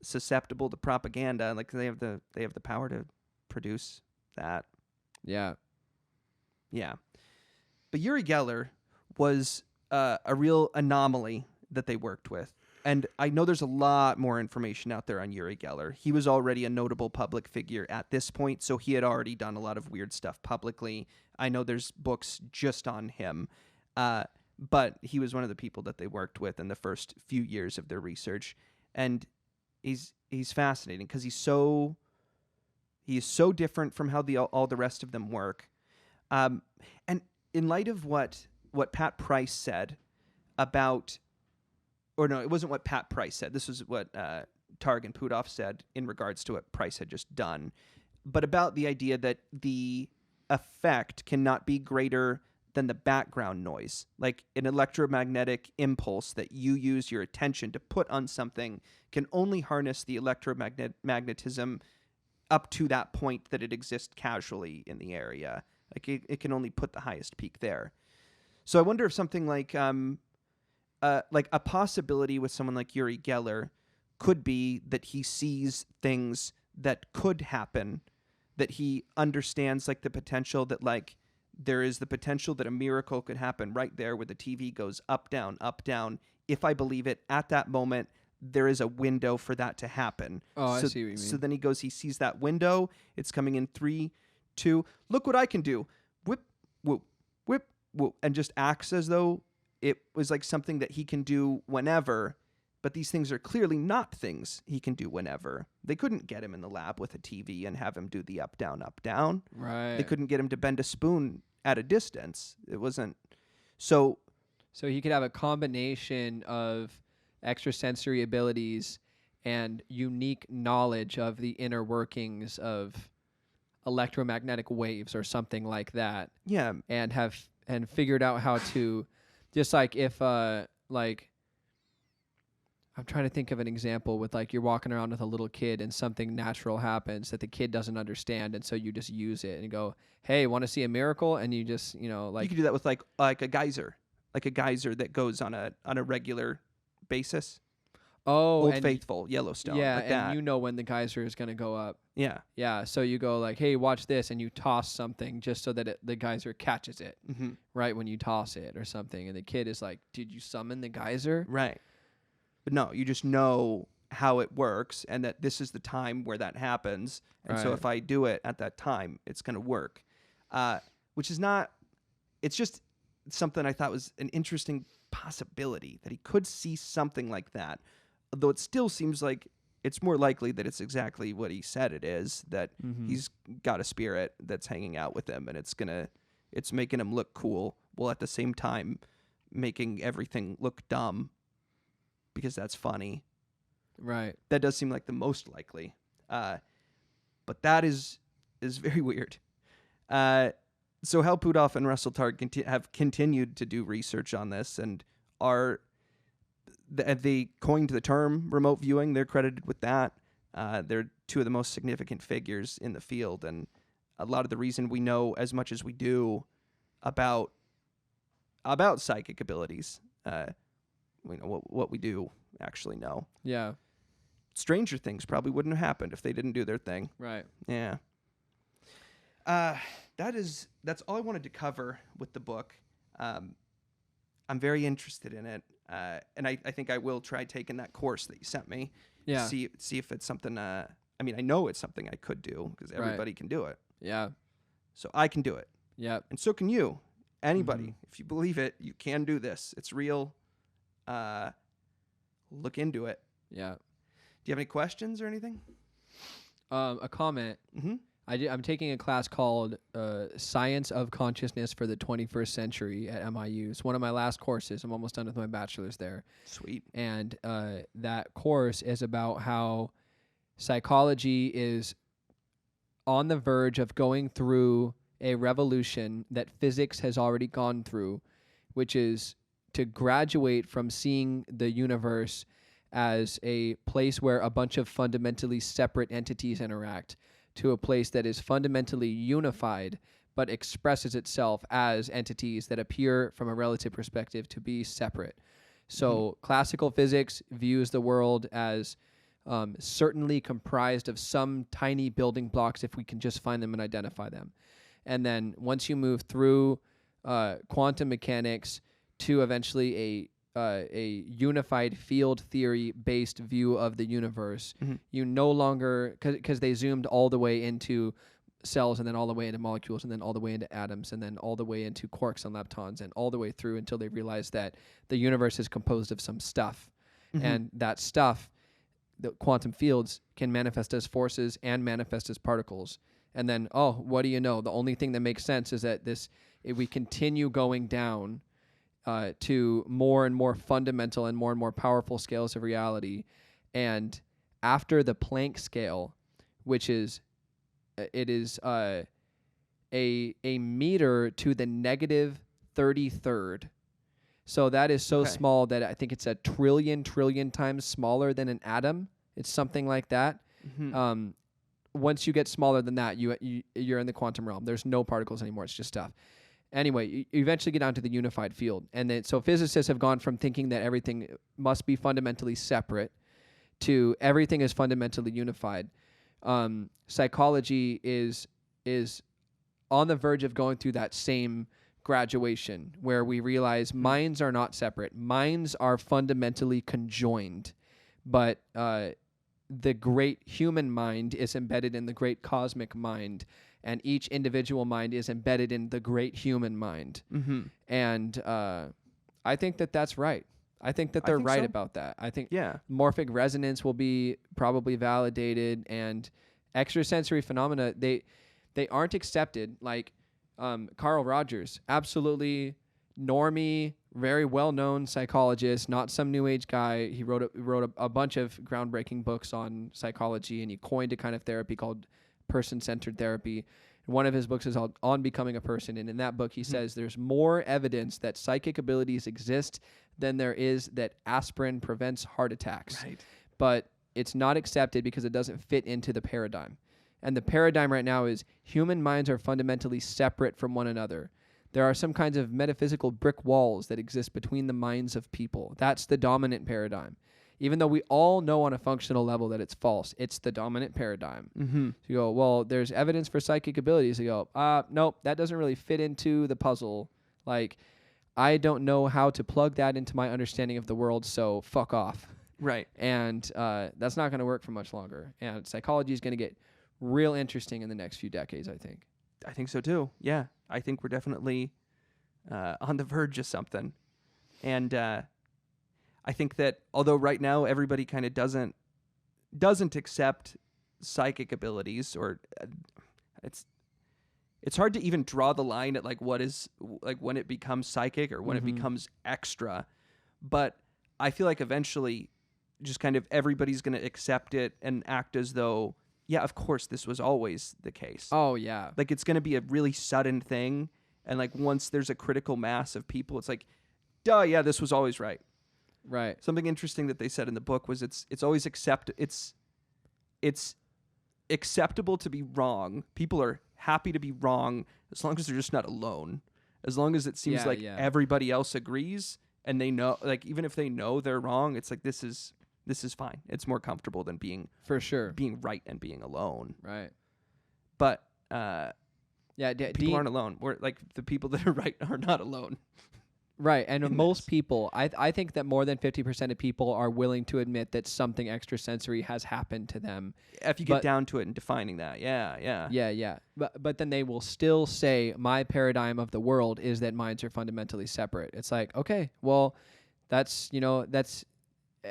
Speaker 1: susceptible to propaganda. Like they have the power to produce that.
Speaker 2: Yeah.
Speaker 1: Yeah. But Uri Geller was a real anomaly that they worked with. And I know there's a lot more information out there on Uri Geller. He was already a notable public figure at this point, so he had already done a lot of weird stuff publicly. I know there's books just on him. But he was one of the people that they worked with in the first few years of their research. And he's fascinating because he is so different from how all the rest of them work. And in light of what Pat Price said about, or no, it wasn't what Pat Price said. This was what Targ and Puthoff said in regards to what Price had just done, but about the idea that the effect cannot be greater than the background noise. Like an electromagnetic impulse that you use your attention to put on something can only harness the electromagnetism up to that point that it exists casually in the area. Like it can only put the highest peak there. So I wonder if something like a possibility with someone like Uri Geller could be that he sees things that could happen, that he understands like the potential that like there is the potential that a miracle could happen right there where the TV goes up, down, up, down. If I believe it at that moment, there is a window for that to happen.
Speaker 2: Oh, I see what you mean.
Speaker 1: So then he sees that window. It's coming in 3, 2. Look what I can do. Whip, whoop, whip, whoop. And just acts as though it was like something that he can do whenever. But these things are clearly not things he can do whenever. They couldn't get him in the lab with a TV and have him do the up, down, up, down.
Speaker 2: Right.
Speaker 1: They couldn't get him to bend a spoon at a distance. It wasn't. So
Speaker 2: he could have a combination of extrasensory abilities and unique knowledge of the inner workings of electromagnetic waves or something like that.
Speaker 1: Yeah.
Speaker 2: And figured out how to, just like if like, I'm trying to think of an example with like you're walking around with a little kid and something natural happens that the kid doesn't understand, and so you just use it and you go, "Hey, want to see a miracle?" And you just, like
Speaker 1: you could do that with like a geyser that goes on a regular basis.
Speaker 2: Oh,
Speaker 1: Old Faithful, Yellowstone.
Speaker 2: Yeah,
Speaker 1: like
Speaker 2: and
Speaker 1: that.
Speaker 2: you know when the geyser is going to go up.
Speaker 1: Yeah.
Speaker 2: Yeah, so you go like, "Hey, watch this," and you toss something just so that the geyser catches it right when you toss it or something, and the kid is like, "Did you summon the geyser?"
Speaker 1: Right. But no, you just know how it works and that this is the time where that happens. And so if I do it at that time, it's going to work. Which is not, it's just something I thought was an interesting possibility that he could see something like that. Though it still seems like it's more likely that it's exactly what he said it is, that he's got a spirit that's hanging out with him and it's making him look cool while at the same time making everything look dumb. Because that's funny.
Speaker 2: Right.
Speaker 1: That does seem like the most likely. But that is very weird. So Hal Puthoff and Russell Targ have continued to do research on this and they coined the term remote viewing. They're credited with that. They're two of the most significant figures in the field. And a lot of the reason we know as much as we do about psychic abilities, we know what we do actually know.
Speaker 2: Yeah.
Speaker 1: Stranger things probably wouldn't have happened if they didn't do their thing.
Speaker 2: Right.
Speaker 1: Yeah. That's all I wanted to cover with the book. I'm very interested in it. And I think I will try taking that course that you sent me.
Speaker 2: Yeah.
Speaker 1: See if it's something, I know it's something I could do because everybody can do it.
Speaker 2: Yeah.
Speaker 1: So I can do it.
Speaker 2: Yeah.
Speaker 1: And so can you. Anybody. If you believe it, you can do this. It's real. Look into it.
Speaker 2: Yeah.
Speaker 1: Do you have any questions or anything?
Speaker 2: A comment.
Speaker 1: Mm-hmm.
Speaker 2: I'm taking a class called Science of Consciousness for the 21st Century at MIU. It's one of my last courses. I'm almost done with my bachelor's there.
Speaker 1: Sweet.
Speaker 2: And that course is about how psychology is on the verge of going through a revolution that physics has already gone through, which is to graduate from seeing the universe as a place where a bunch of fundamentally separate entities interact to a place that is fundamentally unified, but expresses itself as entities that appear from a relative perspective to be separate. So classical physics views the world as certainly comprised of some tiny building blocks if we can just find them and identify them. And then once you move through quantum mechanics to eventually a unified field theory based view of the universe, you no longer, because they zoomed all the way into cells and then all the way into molecules and then all the way into atoms and then all the way into quarks and leptons and all the way through until they realized that the universe is composed of some stuff. And that stuff, the quantum fields, can manifest as forces and manifest as particles. And then, what do you know? The only thing that makes sense is that if we continue going down to more and more fundamental and more powerful scales of reality, and after the Planck scale, which is a meter to the negative 33rd. So that is so small that I think it's a trillion times smaller than an atom. It's something like that. Once you get smaller than that, you're in the quantum realm. There's no particles anymore. It's just stuff. Anyway, you eventually get down to the unified field. And then, so physicists have gone from thinking that everything must be fundamentally separate to everything is fundamentally unified. Psychology is on the verge of going through that same graduation where we realize minds are not separate. Minds are fundamentally conjoined, but the great human mind is embedded in the great cosmic mind, and each individual mind is embedded in the great human mind. And I think that that's right. I think that they're right about that. I think morphic resonance will be probably validated, and extrasensory phenomena, they aren't accepted. Like Carl Rogers, absolutely normie, very well-known psychologist, not some new age guy. He wrote a bunch of groundbreaking books on psychology, and he coined a kind of therapy called person-centered therapy. One of his books is called On Becoming a Person, and in that book he says there's more evidence that psychic abilities exist than there is that aspirin prevents heart attacks. Right. But it's not accepted because it doesn't fit into the paradigm. And the paradigm right now is human minds are fundamentally separate from one another. There are some kinds of metaphysical brick walls that exist between the minds of people. That's the dominant paradigm. Even though we all know on a functional level that it's false, it's the dominant paradigm. So you go, well, there's evidence for psychic abilities. You go, nope, that doesn't really fit into the puzzle. Like, I don't know how to plug that into my understanding of the world, so fuck off.
Speaker 1: Right.
Speaker 2: And that's not going to work for much longer. And psychology is going to get real interesting in the next few decades, I think.
Speaker 1: I think so too. Yeah. I think we're definitely on the verge of something. And I think that although right now everybody kind of doesn't accept psychic abilities, or it's hard to even draw the line at like what is like when it becomes psychic or when it becomes extra. But I feel like eventually just kind of everybody's going to accept it and act as though, yeah, of course this was always the case.
Speaker 2: Oh yeah.
Speaker 1: Like it's going to be a really sudden thing, and like once there's a critical mass of people, it's like, duh, yeah, this was always right.
Speaker 2: Right.
Speaker 1: Something interesting that they said in the book was it's always it's acceptable to be wrong. People are happy to be wrong as long as they're just not alone. As long as it seems everybody else agrees and they know, like even if they know they're wrong, it's like this is fine. It's more comfortable than being
Speaker 2: for sure
Speaker 1: being right and being alone.
Speaker 2: Right.
Speaker 1: But people aren't alone. We're like the people that are right are not alone.
Speaker 2: Right, and most people, I think that more than 50% of people are willing to admit that something extrasensory has happened to them.
Speaker 1: If you get down to it and defining that, yeah.
Speaker 2: But then they will still say, my paradigm of the world is that minds are fundamentally separate. It's like, okay, well, that's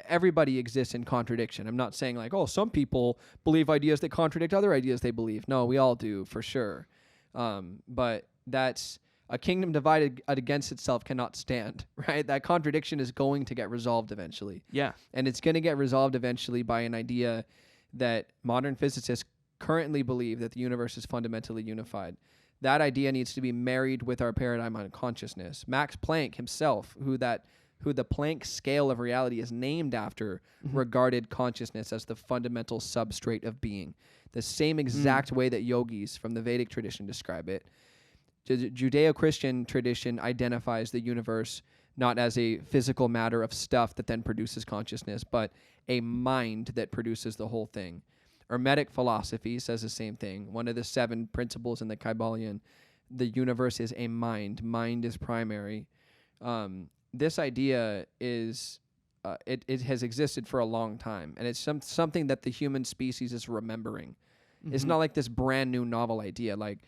Speaker 2: everybody exists in contradiction. I'm not saying like, oh, some people believe ideas that contradict other ideas they believe. No, we all do, for sure. But that's... A kingdom divided against itself cannot stand, right? That contradiction is going to get resolved eventually.
Speaker 1: Yeah.
Speaker 2: And it's going to get resolved eventually by an idea that modern physicists currently believe that the universe is fundamentally unified. That idea needs to be married with our paradigm on consciousness. Max Planck himself, who that who the Planck scale of reality is named after, regarded consciousness as the fundamental substrate of being. The same exact way that yogis from the Vedic tradition describe it. The Judeo-Christian tradition identifies the universe not as a physical matter of stuff that then produces consciousness, but a mind that produces the whole thing. Hermetic philosophy says the same thing. One of the 7 principles in the Kybalion, the universe is a mind. Mind is primary. This idea is, it has existed for a long time, and it's something that the human species is remembering. It's not like this brand new novel idea. Like,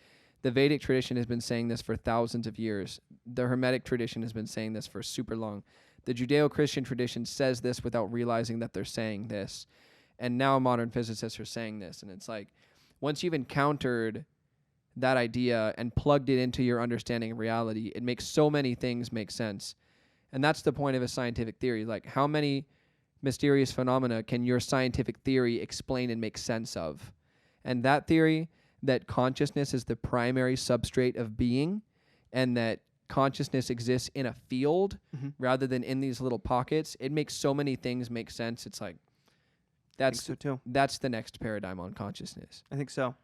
Speaker 2: the Vedic tradition has been saying this for thousands of years. The Hermetic tradition has been saying this for super long. The Judeo-Christian tradition says this without realizing that they're saying this. And now modern physicists are saying this. And it's like, once you've encountered that idea and plugged it into your understanding of reality, it makes so many things make sense. And that's the point of a scientific theory. Like, how many mysterious phenomena can your scientific theory explain and make sense of? And that theory, that consciousness is the primary substrate of being, and that consciousness exists in a field rather than in these little pockets, it makes so many things make sense. It's like, that's
Speaker 1: so too.
Speaker 2: That's the next paradigm on consciousness.
Speaker 1: I think so.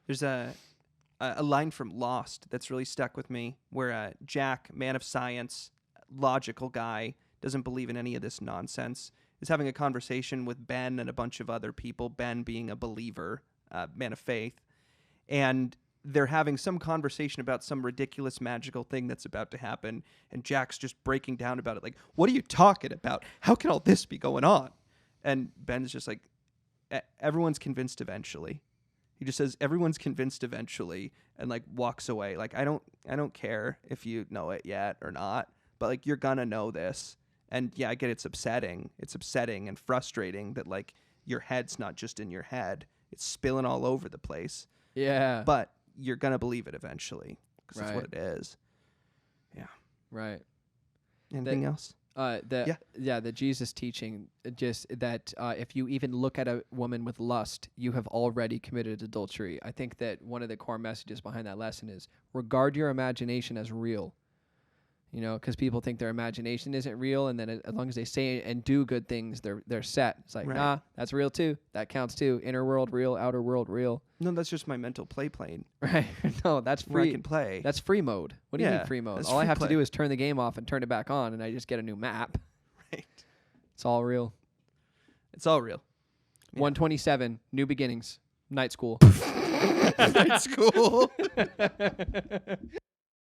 Speaker 1: There's a line from Lost that's really stuck with me, where Jack, man of science, logical guy, doesn't believe in any of this nonsense, is having a conversation with Ben and a bunch of other people, Ben being a believer, man of faith. And they're having some conversation about some ridiculous magical thing that's about to happen. And Jack's just breaking down about it. Like, what are you talking about? How can all this be going on? And Ben's just like, everyone's convinced eventually. He just says, everyone's convinced eventually, and like walks away. Like, I don't care if you know it yet or not, but like, you're gonna know this. And yeah, I get it's upsetting. It's upsetting and frustrating that like your head's not just in your head. It's spilling all over the place.
Speaker 2: Yeah.
Speaker 1: But you're going to believe it eventually, because that's what it is. Yeah.
Speaker 2: Right.
Speaker 1: Anything else?
Speaker 2: The Jesus teaching, just that if you even look at a woman with lust, you have already committed adultery. I think that one of the core messages behind that lesson is regard your imagination as real. You know, because people think their imagination isn't real, and then as long as they say and do good things, they're set. It's like, nah, that's real too. That counts too. Inner world real, outer world real.
Speaker 1: No, that's just my mental plane.
Speaker 2: Right. No, that's free.
Speaker 1: Where I can play.
Speaker 2: That's free mode. What do you mean free mode? All I have to do is turn the game off and turn it back on, and I just get a new map.
Speaker 1: Right.
Speaker 2: It's all real.
Speaker 1: It's all real.
Speaker 2: Yeah. 127, New Beginnings, Night School.
Speaker 1: Night School.